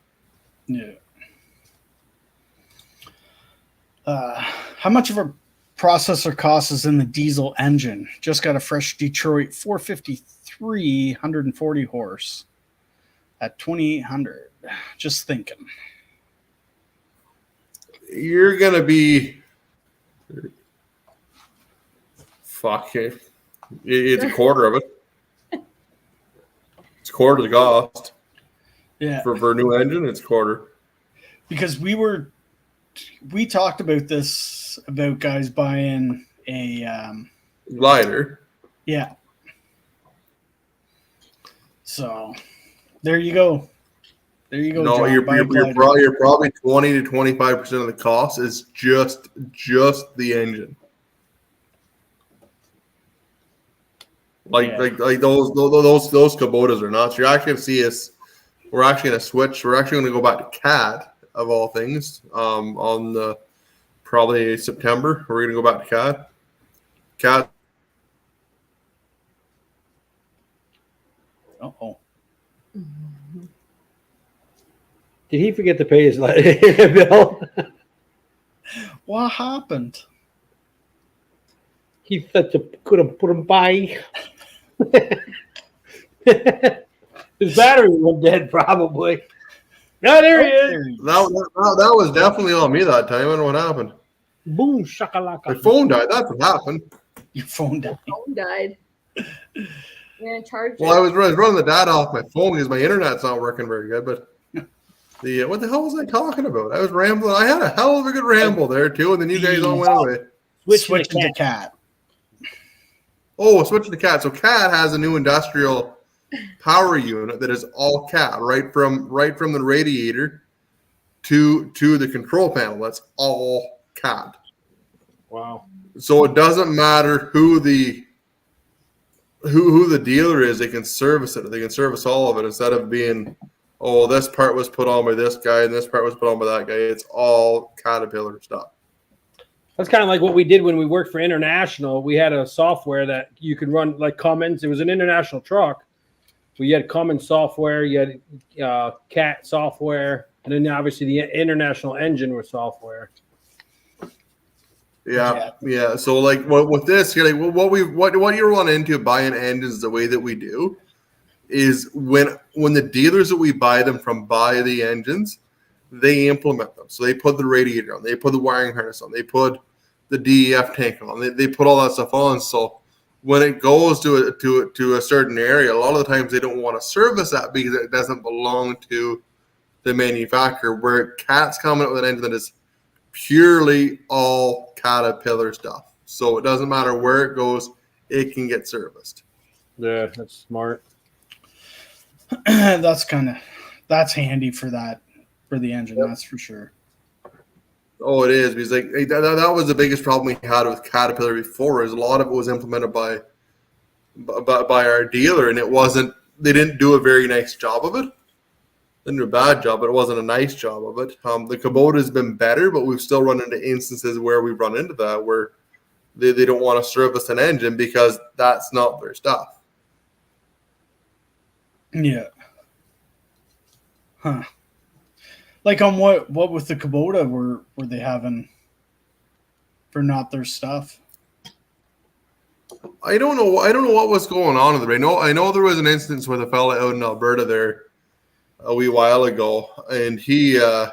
Yeah. How much of a processor cost is in the diesel engine? Just got a fresh Detroit 453 140 horse at 2,800. Just thinking. You're gonna be fuck it. It's a quarter of it. It's a quarter of the cost. Yeah. For a new engine, it's a quarter. Because we talked about this about guys buying a Glider. yeah. So there you go. There you go. No, John. Buy a glider. you're probably 20 to 25% of the cost is just the engine. Like those Kubotas are nuts. You're actually gonna see us. We're actually gonna switch. We're actually gonna go back to CAD of all things. On the probably September, we're gonna go back to CAD. CAD. Uh-oh. Did he forget to pay his bill? What happened? He thought you could have put him by. His battery went dead, probably. No, there he is. That was definitely on me that time. I don't know what happened. Boom, shakalaka. My phone died. That's what happened. Your phone died. Phone died. Yeah, charge. Well, I was running the data off my phone because my internet's not working very good. But what the hell was I talking about? I was rambling. I had a hell of a good ramble there too, and then you guys all went away. Switching to CAT. Oh, switching to CAT. So CAT has a new industrial power unit that is all CAT, right from the radiator to the control panel. That's all CAT. Wow. So it doesn't matter who the dealer is, they can service it. They can service all of it instead of being, oh, this part was put on by this guy and this part was put on by that guy. It's all Caterpillar stuff. That's kind of like what we did when we worked for International. We had a software that you could run like Cummins. It was an International truck. We had Cummins software, you had CAT software, and then obviously the International engine was software. Yeah. So like with this, like what you run into buying engines the way that we do is when the dealers that we buy them from buy the engines, they implement them. So they put the radiator on, they put the wiring harness on, they put the DEF tank on, they put all that stuff on. So when it goes to a certain area, a lot of the times they don't want to service that because it doesn't belong to the manufacturer. Where CAT's coming up with an engine that is purely all Caterpillar stuff. So it doesn't matter where it goes, it can get serviced. Yeah, that's smart. That's handy for the engine, that's for sure. Oh, it is, because like that was the biggest problem we had with Caterpillar before, is a lot of it was implemented by by our dealer, and they didn't do a very nice job of it. They didn't do a bad job, but it wasn't a nice job of it. The Kubota has been better, but we've still run into instances where we've run into that, where they don't want to service an engine because that's not their stuff. Yeah. Huh. Like on what with the Kubota were they having for not their stuff? I don't know what was going on with it. I know there was an instance with a fella out in Alberta there a wee while ago, and he doesn't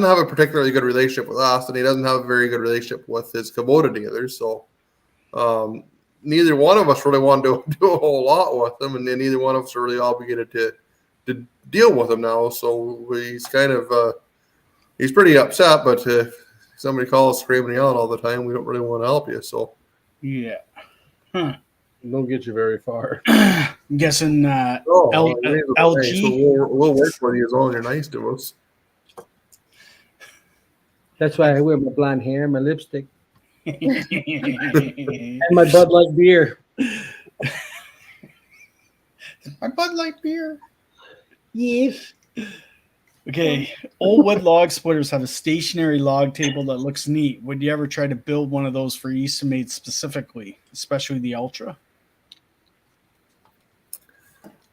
have a particularly good relationship with us, and he doesn't have a very good relationship with his Kubota dealers. So neither one of us really wanted to do a whole lot with him, and then neither one of us are really obligated to deal with him now. So he's kind of he's pretty upset. But if somebody calls screaming and yelling all the time, we don't really want to help you. So yeah. Huh. Don't get you very far. I'm guessing LG. So we'll work with you as long as you're nice to us. That's why I wear my blonde hair and my lipstick. And my Bud Light beer. My Bud Light beer. Yes. Okay. Old wood log splitters have a stationary log table that looks neat. Would you ever try to build one of those for Eastonmade specifically, especially the Ultra?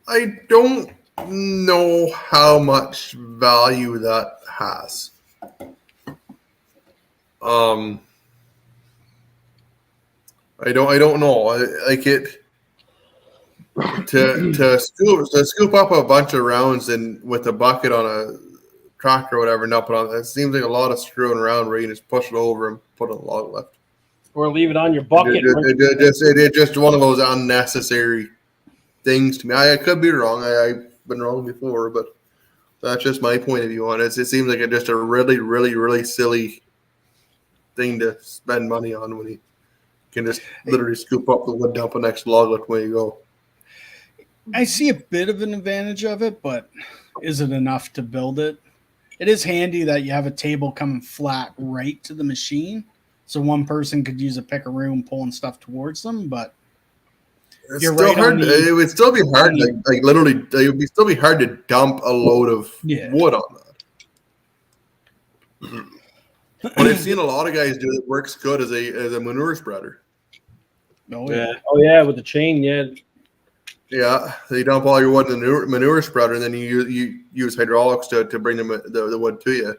I don't know how much value that has. I don't know. Like it to scoop up a bunch of rounds and with a bucket on a tractor or whatever, and put on. It seems like a lot of screwing around where you just push it over and put it on the log lift. Or leave it on your bucket. It's just one of those unnecessary things to me. I could be wrong. I've been wrong before, but that's just my point of view on it. It seems like just a really, really, really silly thing to spend money on when you can just literally scoop up the wood, dump it next to the log lift when you go. I see a bit of an advantage of it, but is it enough to build it? It is handy that you have a table coming flat right to the machine, so one person could use a pickaroo pulling stuff towards them. But It's still hard. It would still be hard. Like literally, it would still be hard to dump a load of wood on that. But I've seen a lot of guys do it. Works good as a manure spreader. Oh yeah. Oh yeah, with the chain, yeah. Yeah, they dump all your wood in the manure spreader, and then you use hydraulics to bring the wood to you.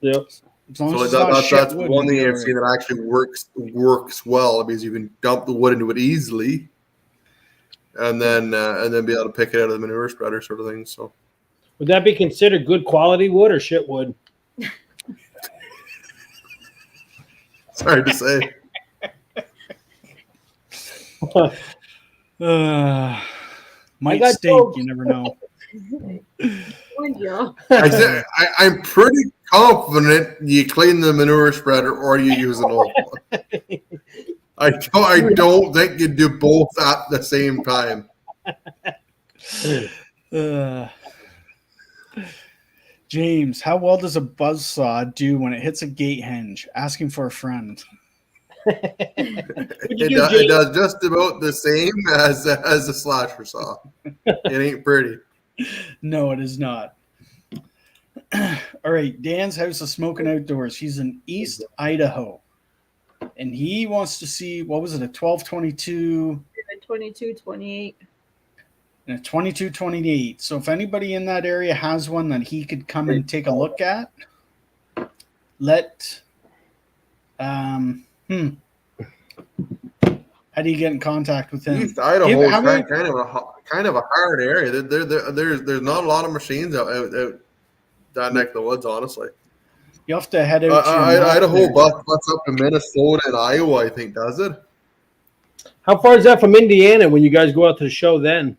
Yep. So that's one thing I've seen that actually works well, because you can dump the wood into it easily, and then be able to pick it out of the manure spreader, sort of thing. So, would that be considered good quality wood or shit wood? It's hard to say. Might stink. You never know. I'm pretty confident you clean the manure spreader or you use an old one. I don't think you do both at the same time. James, how well does a buzzsaw do when it hits a gate hinge? Asking for a friend. It does just about the same as a slasher saw. It ain't pretty. No, it is not. All right, Dan's House of Smoking Outdoors. He's in East Idaho, and he wants to see, what was it, a 1222? 2228. And a 2228. So if anybody in that area has one that he could come and take a look at, how do you get in contact with him? East Idaho is kind of a hard area. There's not a lot of machines out that neck of the woods, honestly. You have to head out. Idaho butts up to Minnesota and Iowa, I think, does it? How far is that from Indiana when you guys go out to the show then?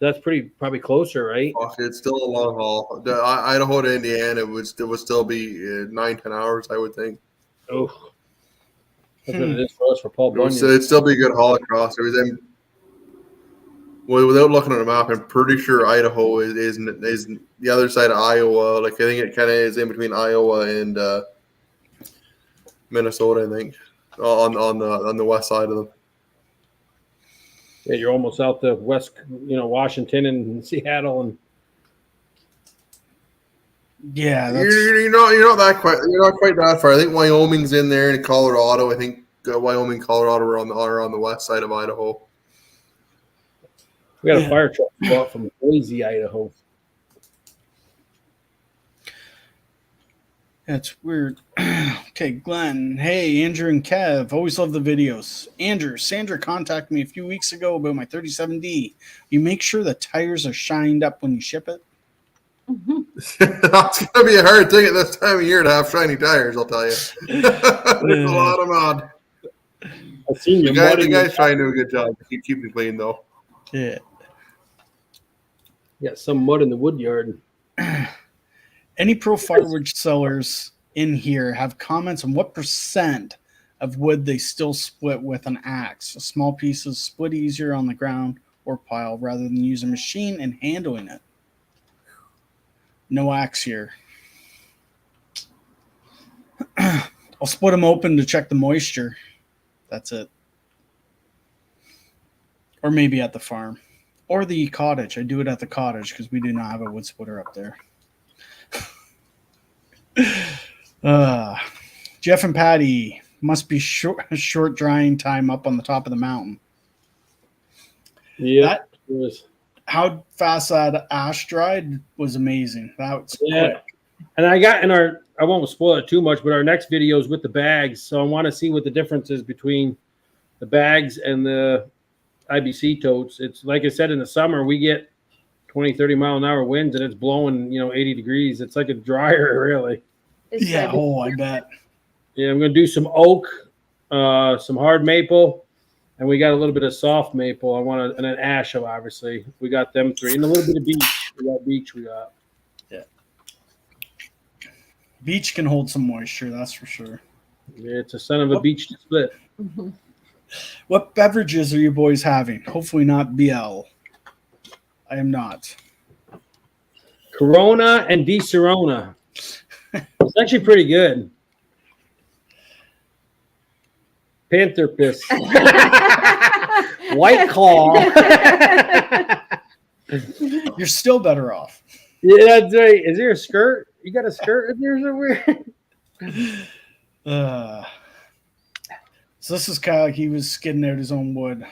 That's probably closer, right? It's still a long haul. Idaho to Indiana would still be 9-10 hours, I would think. Oh. That's what it is for us, for Paul Bunyan. It'd still be a good haul across. Without looking at a map, I'm pretty sure Idaho is the other side of Iowa. Like, I think it kind of is in between Iowa and Minnesota. I think on the west side of them. Yeah, you're almost out to West, Washington and Seattle, and Yeah, that's You're not quite that far. I think Wyoming's in there, and Colorado. I think Wyoming, Colorado are on the west side of Idaho. we got Yeah. a fire truck bought from Boise, Idaho. That's weird. Okay, Glenn. Hey, Andrew and Kev. Always love the videos. Andrew, Sandra contacted me a few weeks ago about my 37D. You make sure the tires are shined up when you ship it. That's gonna be a hard thing at this time of year to have shiny tires. I'll tell you. There's a lot of mud. I've seen you. The guy's trying to do a good job. Keep it clean though. Yeah. Got some mud in the wood yard. Any pro firewood sellers in here have comments on what % of wood they still split with an axe? Small pieces split easier on the ground or pile rather than use a machine and handling it. No axe here. I'll split them open to check the moisture. That's it. Or maybe at the farm. Or the cottage. I do it at the cottage because we do not have a wood splitter up there. Jeff and Patti, must be short drying time up on the top of the mountain. Yeah. How fast that ash dried was amazing. That was quick. And I got I won't spoil it too much, but our next video is with the bags. So I want to see what the difference is between the bags and the IBC totes. It's like I said, in the summer, we get 20, 30 mile an hour winds and it's blowing, 80 degrees. It's like a dryer, really. Yeah. Oh, I bet. Yeah. I'm going to do some oak, some hard maple, and we got a little bit of soft maple. And an ash, obviously. We got them three and a little bit of beech. We got. Yeah. Beech can hold some moisture, that's for sure. Yeah, it's a son of a beech to split. Mm-hmm. What beverages are you boys having? Hopefully not BL. I am not. Corona and Di-Serona. It's actually pretty good. Panther Piss. White Claw. You're still better off. Yeah, that's right. Is there a skirt? You got a skirt in there somewhere? So this is kind of like he was skidding out his own wood.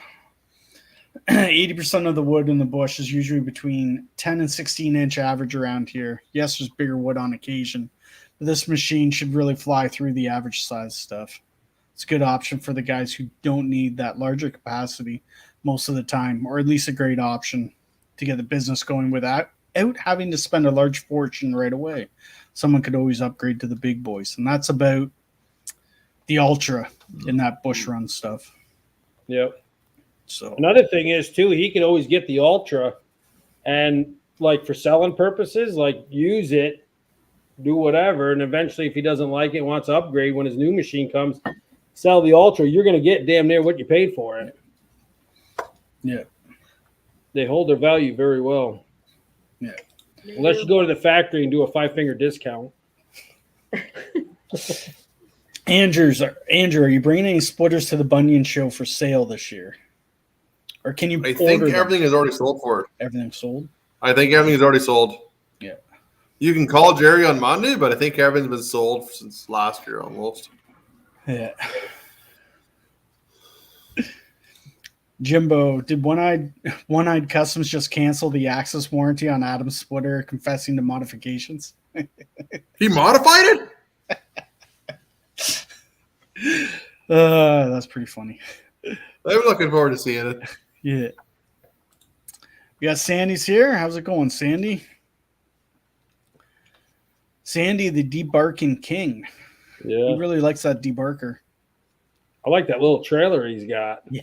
80% of the wood in the bush is usually between 10 and 16-inch average around here. Yes, there's bigger wood on occasion, but this machine should really fly through the average size stuff. It's a good option for the guys who don't need that larger capacity most of the time, or at least a great option to get the business going without having to spend a large fortune right away. Someone could always upgrade to the big boys, and that's about the Ultra in that bush run stuff. Yep. So another thing is too, he could always get the Ultra and like for selling purposes, like use it, do whatever, and eventually if he doesn't like it, wants to upgrade when his new machine comes, sell the Ultra. You're going to get damn near what you paid for it. Yeah. They hold their value very well. Yeah. Unless you go to the factory and do a 5-finger discount. Andrew, are you bringing any splitters to the Bunyan show for sale this year? Or can you I think everything is already sold for it. Everything's sold? I think everything is already sold. Yeah. You can call Jerry on Monday, but I think everything's been sold since last year almost. Yeah. Jimbo, did One-Eyed Customs just cancel the access warranty on Adam's splitter, confessing to modifications? He modified it? That's pretty funny. I'm looking forward to seeing it. Yeah. We got Sandy's here. How's it going, Sandy? Sandy, the debarking king. Yeah. He really likes that debarker. I like that little trailer he's got. Yeah.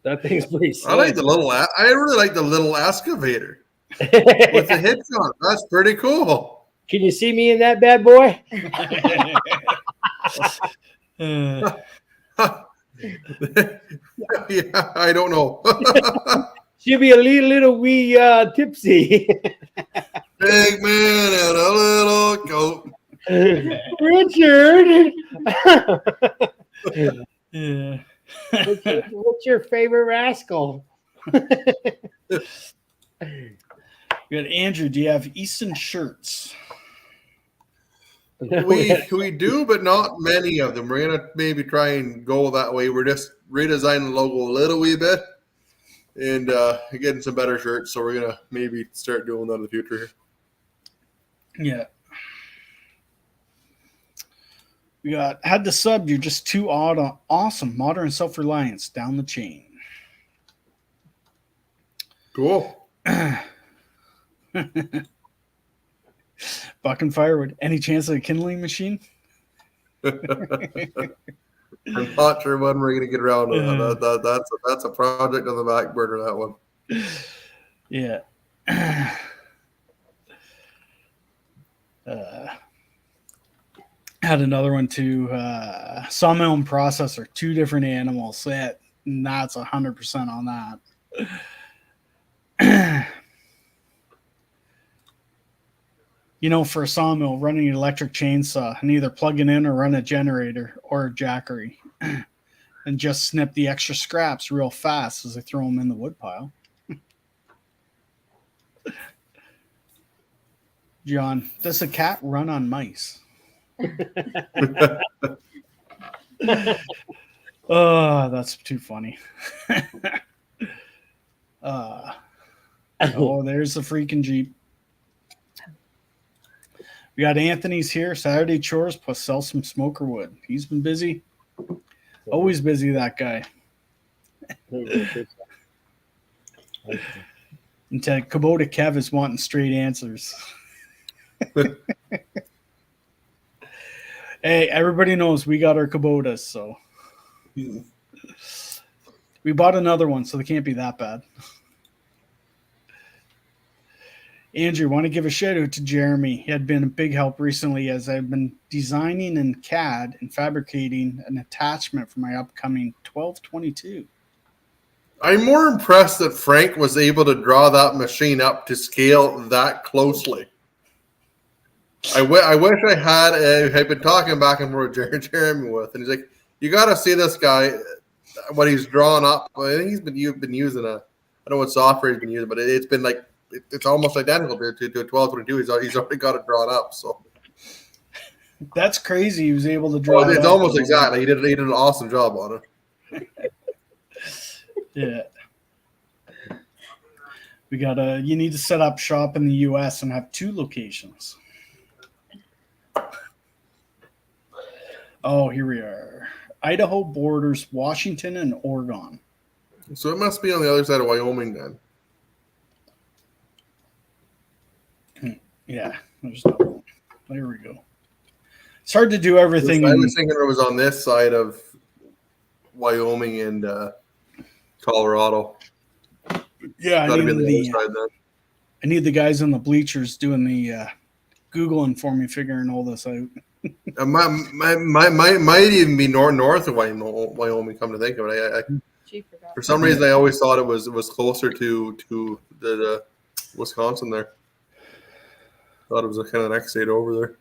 That thing's pretty sick. I really like the little excavator with the hits on it. That's pretty cool. Can you see me in that bad boy? Yeah, I don't know. She'll be a little wee tipsy. Big man and a little coat. Richard. Yeah. What's your favorite rascal? We got Andrew. Do you have Easton shirts? We do, but not many of them. We're gonna maybe try and go that way. We're just redesigning the logo a little wee bit and getting some better shirts. So we're gonna maybe start doing that in the future. Yeah. We got had to sub. You're just too awesome. Modern self-reliance down the chain. Cool. Buck and Firewood. Any chance of a kindling machine? I'm not sure when we're gonna get around to that. That's a project on the back burner. That one. Yeah. Had another one too. Sawmill and processor, two different animals. That's 100% on that. You know, for a sawmill, running an electric chainsaw and either plug it in or run a generator or a jackery and just snip the extra scraps real fast as they throw them in the wood pile. John, does a cat run on mice? Oh, that's too funny. Oh, there's the freaking Jeep. We got Anthony's here. Saturday chores plus sell some smoker wood. He's been busy. Always busy, that guy. And Kubota Kev is wanting straight answers. Hey, everybody knows we got our Kubotas, so we bought another one, so they can't be that bad. Andrew, want to give a shout out to Jeremy. He had been a big help recently as I've been designing in CAD and fabricating an attachment for my upcoming 1222. I'm more impressed that Frank was able to draw that machine up to scale that closely. I wish I had. I've been talking back and forth with Jeremy with, and he's like, "You got to see this guy, what he's drawn up." I think you've been using I don't know what software he's been using, but it's been like it's almost identical to a 1222. He's already got it drawn up, so that's crazy. He was able to draw. It's almost exactly. He did an awesome job on it. Yeah. We got you need to set up shop in the US and have 2 locations. Oh, here we are. Idaho borders Washington and Oregon. So it must be on the other side of Wyoming then. Yeah, there's no one. There we go. It's hard to do everything. I was thinking it was on this side of Wyoming and Colorado. Yeah, I need the guys on the bleachers doing the Googling for me, figuring all this out. Might even be north of Wyoming. Come to think of it, for some reason I always thought it was closer to the Wisconsin there. Thought it was a kind of next state over there.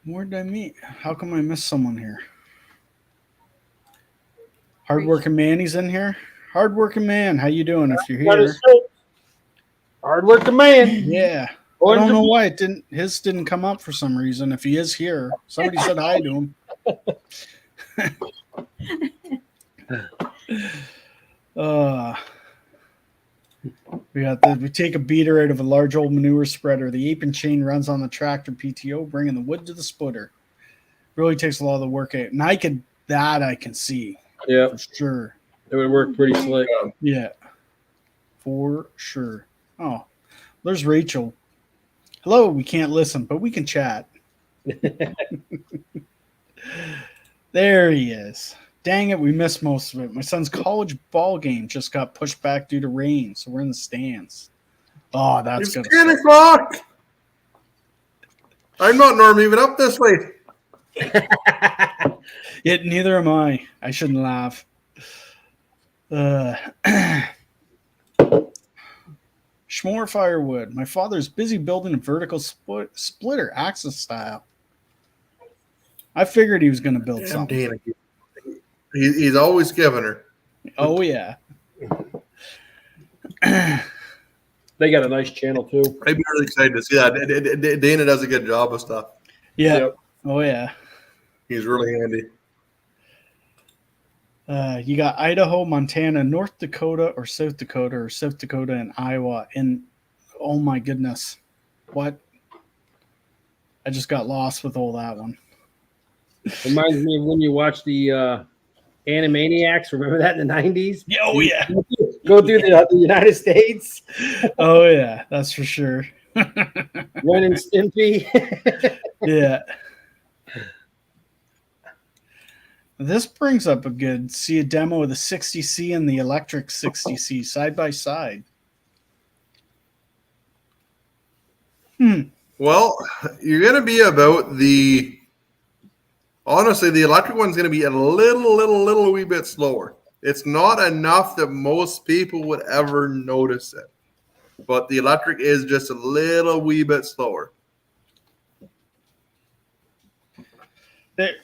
Where did I meet? How come I missed someone here? Hardworking man, he's in here. Hardworking man, how you doing? If you're here, hardworking man. Yeah. I don't know why his didn't come up for some reason. If he is here, somebody said hi to him. We take a beater out of a large old manure spreader. The apron chain runs on the tractor PTO, bringing the wood to the splitter. Really takes a lot of the work out, and I can see. Yeah, for sure. It would work pretty slick. Yeah, for sure. Oh, there's Rachel. Hello, we can't listen, but we can chat. There he is. Dang it, we missed most of it. My son's college ball game just got pushed back due to rain, so we're in the stands. Oh, that's good. It's 10 o'clock. I'm not normally even up this late. Yet neither am I. I shouldn't laugh. Schmore Firewood. My father's busy building a vertical splitter, axis style. I figured he was going to build something. He's always giving her. Oh, yeah. They got a nice channel too. I'd be really excited to see that. Dana does a good job of stuff. Yeah. Yep. Oh yeah. He's really handy. You got Idaho, Montana, North Dakota, or South Dakota and Iowa. And oh my goodness, what? I just got lost with all that one. Reminds me of when you watch the Animaniacs. Remember that in the 90s? Yeah, oh yeah. Go through the United States. Oh yeah, that's for sure. Ren and Stimpy. Yeah. This brings up see a demo of the 60C and the electric 60C side by side. Well, you're going to be about honestly, the electric one's going to be a little wee bit slower. It's not enough that most people would ever notice it. But the electric is just a little wee bit slower.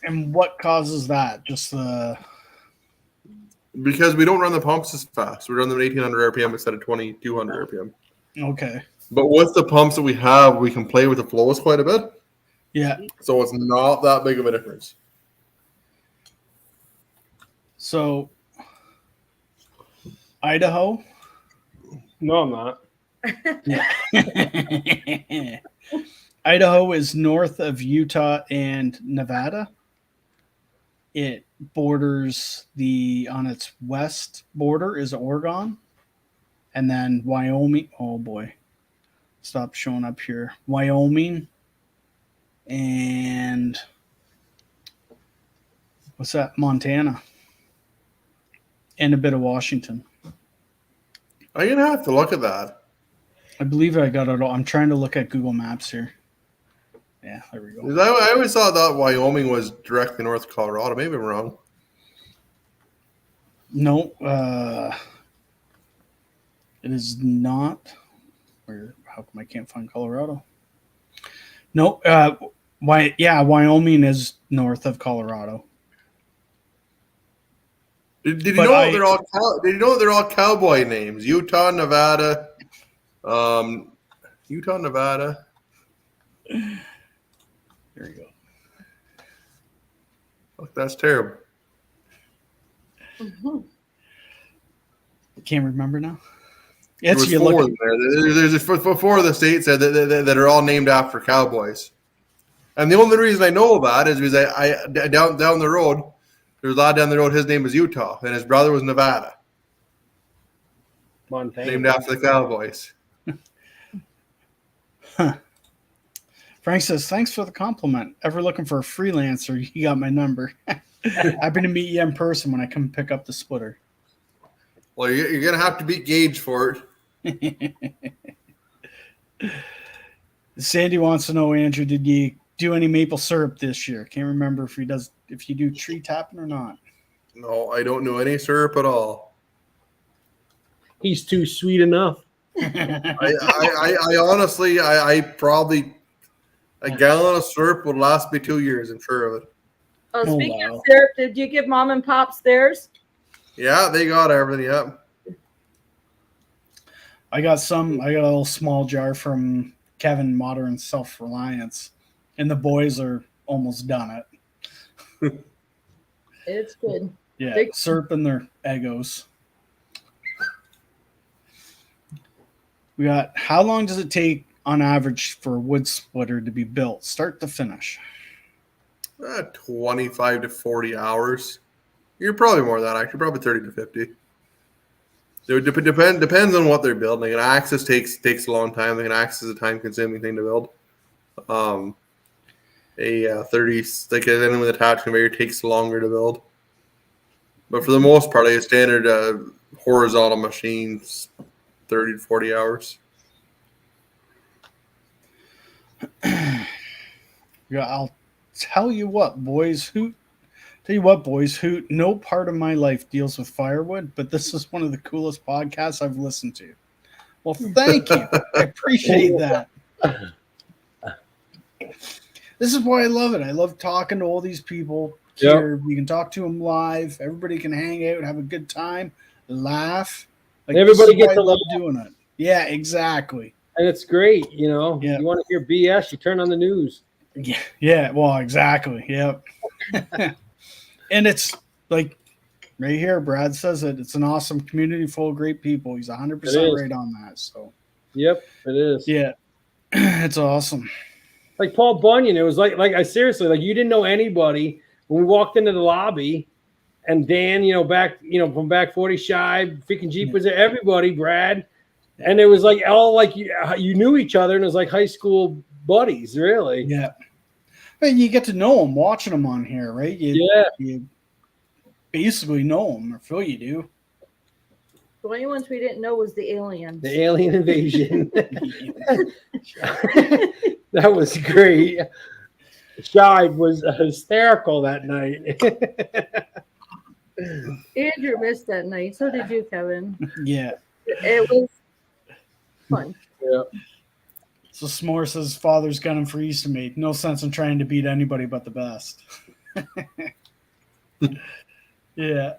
And what causes that? Just the Because we don't run the pumps as fast. We run them at 1800 RPM instead of 2200 RPM. okay. But with the pumps that we have, we can play with the flows quite a bit. Yeah. So it's not that big of a difference. So Idaho. No, I'm not. Yeah. Idaho is north of Utah and Nevada. It borders on its west border is Oregon. And then Wyoming. Oh boy. Stop showing up here. Wyoming. And what's that? Montana. And a bit of Washington. I'm going to have to look at that. I believe I got it all. I'm trying to look at Google Maps here. Yeah, there we go. I always thought that Wyoming was directly north of Colorado. Maybe I'm wrong. No, it is not. How come I can't find Colorado? No, Wyoming is north of Colorado. Did you know they're all? Did you know they're all cowboy names? Utah, Nevada. Utah, Nevada. There you go. Look, that's terrible. Mm-hmm. I can't remember now. There was four of them there. There's four of the states that are all named after cowboys. And the only reason I know that is because I down the road, there's a lad down the road. His name was Utah, and his brother was Nevada. Montana. Named after the Cowboys. Huh. Frank says, thanks for the compliment. Ever looking for a freelancer? You got my number. Happy to meet you in person when I come pick up the splitter. Well, you're going to have to beat Gage for it. Sandy wants to know, Andrew, did you do any maple syrup this year? Can't remember if you do tree tapping or not. No, I don't know any syrup at all. He's too sweet enough. I honestly, I probably a gallon of syrup would last me 2 years. I'm sure of it. Oh, speaking of syrup, did you give Mom and Pops theirs? Yeah, they got everything. Yep. I got a little small jar from Kevin, Modern Self-Reliance, and the boys are almost done it. It's good. Yeah, syrup in their Eggos. We got, how long does it take on average for a wood splitter to be built, start to finish? 25 to 40 hours. You're probably more than that, actually. Probably 30 to 50. It depends on what they're building. An axis takes a long time. An axis is a time-consuming thing to build. A 30, like anything with attached conveyor, takes longer to build. But for the most part, a standard horizontal machine's 30 to 40 hours. Yeah, I'll tell you what, boys. No part of my life deals with firewood, but this is one of the coolest podcasts I've listened to. Well, thank you. I appreciate that. This is why I love it. I love talking to all these people here. You can talk to them live. Everybody can hang out, have a good time, laugh. Like, Everybody this is why gets I a love laugh. doing it. Yeah, exactly. And it's great, you know. Yeah. You want to hear BS, you turn on the news. Yeah, well, exactly. Yep. And it's like right here, Brad says it. It's an awesome community full of great people. He's 100% It is. right on that. So, Yep, it is. yeah, it's awesome. Like Paul Bunyan, it was like I seriously, like, you didn't know anybody when we walked into the lobby, and Dan, back, from back 40 Shy, freaking Jeep was there, everybody, Brad, and it was like all like you knew each other, and it was like high school buddies, really. Yeah. And you get to know them watching them on here, right? You basically know them, or feel you do. The only ones we didn't know was the aliens. The alien invasion. That was great. Shy was hysterical that night. Andrew missed that night. So did you, Kevin. Yeah. It was fun. Yeah. So S'more says father's got him for Easter mate. No sense in trying to beat anybody but the best. Yeah.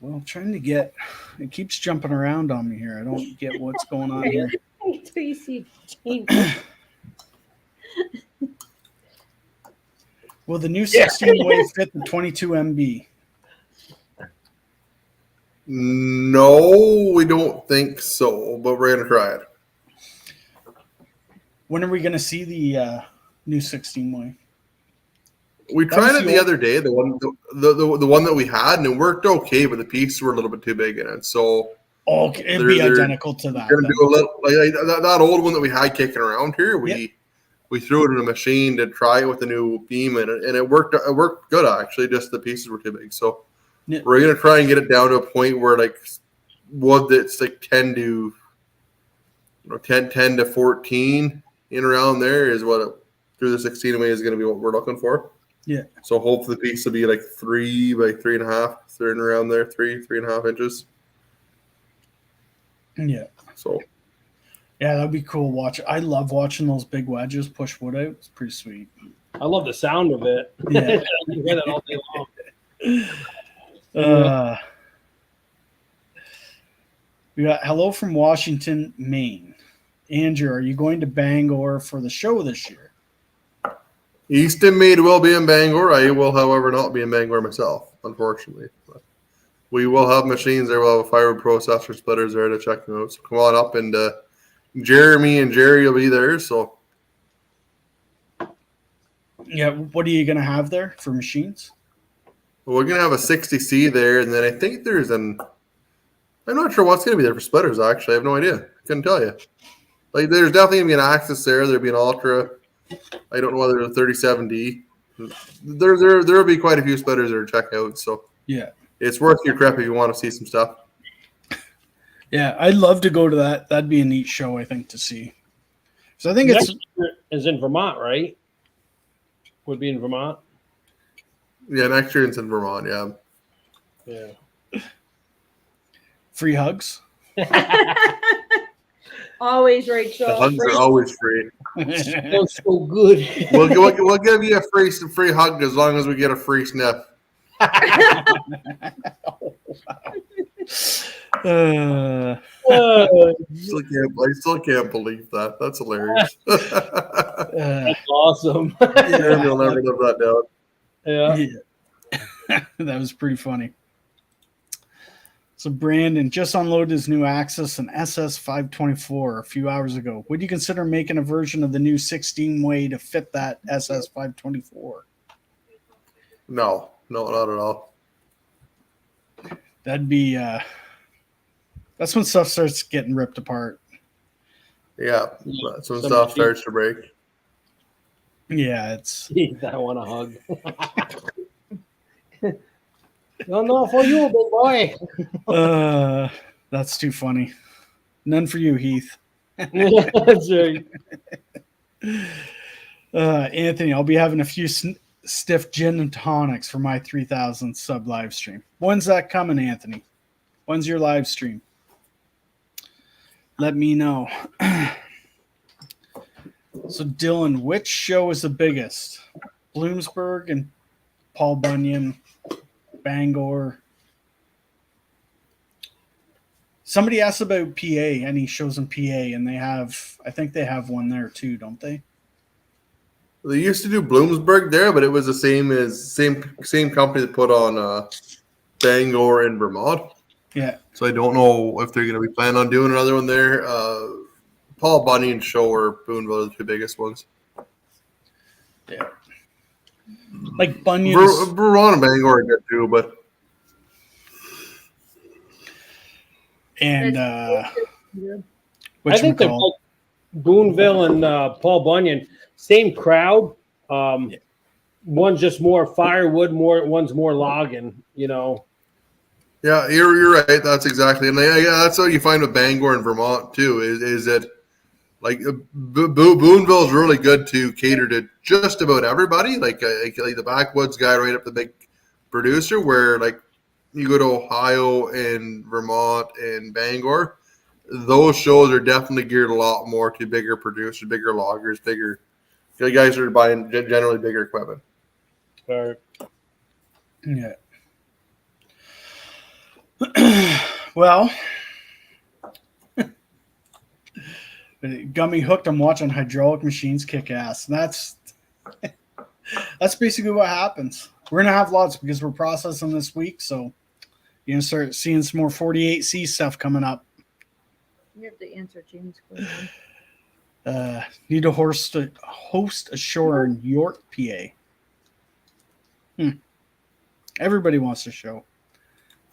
Well, I'm trying to get it keeps jumping around on me here. I don't get what's going on here. Until you see James. Will the new 16 way fit the 22 MB? No, we don't think so, but we're gonna try it. When are we going to see the new 16 way? We That tried was it the the old- other day, the one that we had, and it worked okay, but the pieces were a little bit too big in it. So Oh, okay. It'd be They're- identical to that. we're gonna then. do a little like that old one that we had kicking around here. We threw it in a machine to try it with a new beam, and it worked. It worked good actually. Just the pieces were too big, so Yeah. we're gonna try and get it down to a point where like wood that's like 10 to 10 to 14 in around there is what through the 16 way is going to be what we're looking for. Yeah. So hopefully the piece will be like 3 by 3.5, they're in around there, 3.5 inches. Yeah. So Yeah, that'd be cool. I love watching those big wedges push wood out. It's pretty sweet. I love the sound of it. Yeah. You hear that all day long. We got hello from Washington, Maine. Andrew, are you going to Bangor for the show this year? Easton Made will be in Bangor. I will, however, not be in Bangor myself, unfortunately. But we will have machines there. We'll have a Firewood processor splitters there to check them out. So come on up, and Jeremy and Jerry will be there. So Yeah, what are you going to have there for machines? we're going to have a 60C there, and then I think there's I'm not sure what's going to be there for splitters, actually. I have no idea. Couldn't tell you. Like, there's definitely going to be an Axis there. There'll be an Ultra. I don't know whether it's a 37D. There'll be quite a few splitters there to check out. So Yeah. it's worth your trip if you want to see some stuff. Yeah, I'd love to go to that. That'd be a neat show, I think, to see. So I think it's Next year is in Vermont, right? Would be in Vermont. Yeah, next year it's in Vermont. Yeah. Yeah. free hugs. Always, Rachel. The hugs are always free. Smells so good. We'll give you a free hug as long as we get a free sniff. Uh, I still can't believe that. That's hilarious. That's awesome. Jeremy will never live that down. Yeah. yeah. That was pretty funny. So Brandon just unloaded his new Axis and SS524 a few hours ago. Would you consider making a version of the new 16 way to fit that SS524? No, not at all. That'd be that's when stuff starts getting ripped apart. Yeah, that's when stuff starts to break. Yeah, it's Jeez, I want a hug. No, for you, big boy. that's too funny. None for you, Heath. That's right. Anthony, I'll be having a few stiff gin and tonics for my 3,000 sub live stream. When's that coming, Anthony? When's your live stream? Let me know. So Dylan, which show is the biggest? Bloomsburg and Paul Bunyan, Bangor. Somebody asked about PA, any shows in PA, and I think they have one there too, don't they? They used to do Bloomsburg there, but it was the same company that put on Bangor in Vermont. Yeah. So I don't know if they're going to be planning on doing another one there. Paul Bunyan Show or Boonville are the two biggest ones. Yeah. Like Bunyan. Vermont and Bangor are good too, but. And I think they're like Boonville and Paul Bunyan, same crowd. One's just more firewood, one's more logging, you know. Yeah, you're right. That's exactly, and that's what you find with Bangor and Vermont too. Is that like Boonville is really good to cater to just about everybody, like the backwoods guy right up the big producer. Where like you go to Ohio and Vermont and Bangor, those shows are definitely geared a lot more to bigger producers, bigger loggers, bigger guys that are buying generally bigger equipment. Right. Yeah. Well, it got me hooked. I'm watching hydraulic machines kick ass. That's basically what happens. We're gonna have lots because we're processing this week, so you're gonna start seeing some more 48C stuff coming up. You have to answer James' question. Need to host a show in York, PA. Everybody wants to show.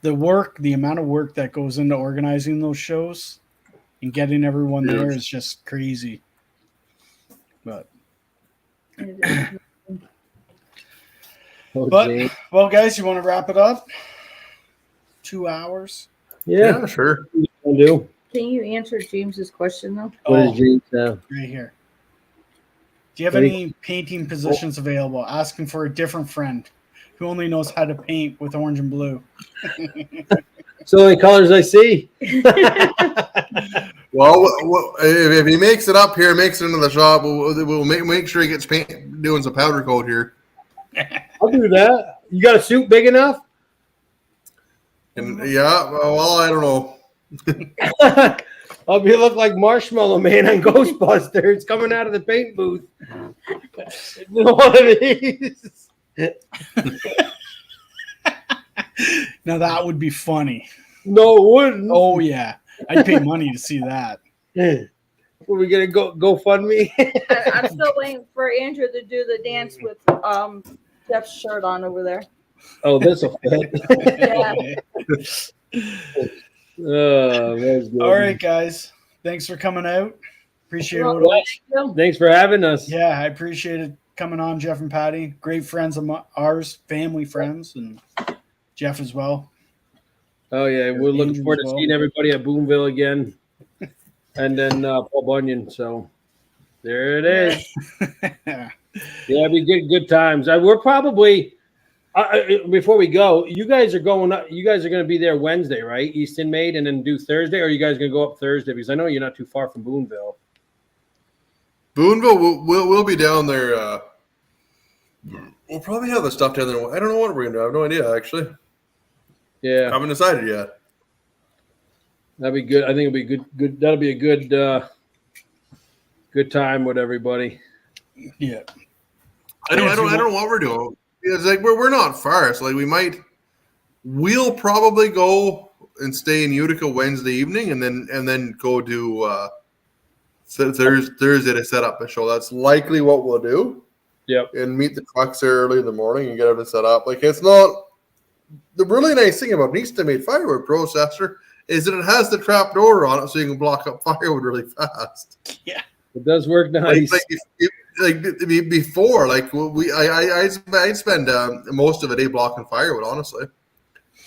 The amount of work that goes into organizing those shows and getting everyone there is just crazy. But well, guys, you want to wrap it up? 2 hours? Yeah, sure. Do. Can you answer James's question though? What is James now? Right here. Do you have any painting positions available? Asking for a different friend who only knows how to paint with orange and blue. So many colors I see. Well, if he makes it up here, makes it into the shop, we'll make sure he gets doing some powder coat here. I'll do that. You got a suit big enough? And yeah, well, I don't know. I'll look like Marshmallow Man on Ghostbusters coming out of the paint booth. One of these. Now that would be funny. No, it wouldn't. Oh yeah, I'd pay money to see that. Were we gonna go fund me? I'm still waiting for Andrew to do the dance with Jeff's shirt on over there. Oh, this will fit. Yeah. All right, guys. Thanks for coming out. Appreciate it. Thanks for having us. Yeah, I appreciate it coming on, Jeff and Patti. Great friends of ours, family friends, and Jeff as well. Oh yeah, we're looking forward to seeing everybody at Boonville again, and then Paul Bunyan. So there it is. Yeah, it'll be good times. We're probably before we go. You guys are going up. You guys are going to be there Wednesday, right? Easton Maid, and then do Thursday. Or are you guys going to go up Thursday? Because I know you're not too far from Boonville. Boonville, we'll be down there. We'll probably have the stuff down there. I don't know what we're going to do. I have no idea, actually. Yeah, I haven't decided yet. That'd be good. I think it'll be good. That'll be a good time with everybody. Yeah. I don't know what we're doing. It's like we're not far. So like we'll probably go and stay in Utica Wednesday evening, and then go to Thursday to set up a show. That's likely what we'll do. Yep. And meet the trucks early in the morning and get everything set up. Like it's not. The really nice thing about an Easton-made firewood processor is that it has the trap door on it, so you can block up firewood really fast. Yeah, it does work nice. Like before, like I'd spend most of the day blocking firewood. Honestly,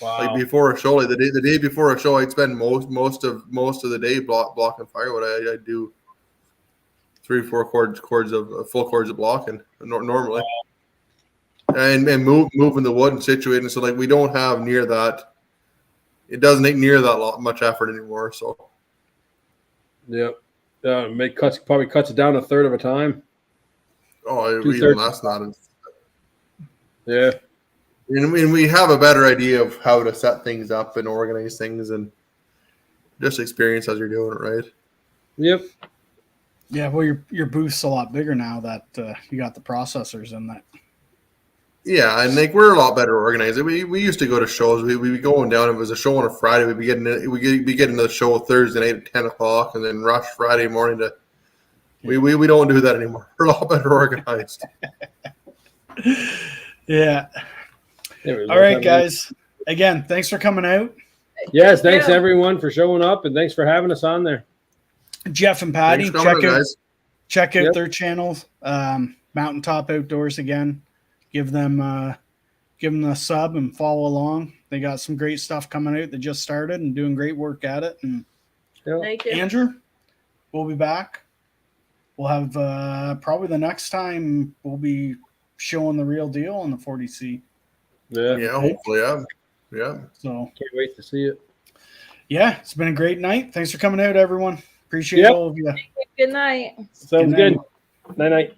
wow. Like before a show, like the day before a show, I'd spend most of the day blocking firewood. I'd do 3-4 cords of full cords of blocking normally. Wow. And moving the wood and situating so like we don't have near that. It doesn't take near that much effort anymore. So, yeah, probably cuts it down a third of a time. Oh, even less than that. Yeah, I mean, we have a better idea of how to set things up and organize things, and just experience as you're doing it, right? Yep. Yeah, well, your booth's a lot bigger now that you got the processors in that. Yeah, and like we're a lot better organized. We used to go to shows. We'd be going down. If it was a show on a Friday, we'd be getting to the show Thursday night at 10 o'clock, and then rush Friday morning to. We don't do that anymore. We're a lot better organized. Yeah. All right, guys. Again, thanks for coming out. Yes, thanks everyone for showing up, and thanks for having us on there. Jeff and Patti, Thanks for coming, guys. check out their channel, Mountaintop Outdoors again. Give them a sub and follow along. They got some great stuff coming out. They just started and doing great work at it. And Thank you. Andrew, we'll be back. We'll have probably the next time we'll be showing the real deal on the 40C. Yeah, hopefully, yeah. So can't wait to see it. Yeah, it's been a great night. Thanks for coming out, everyone. Appreciate all of you. Good night. Sounds good. Night.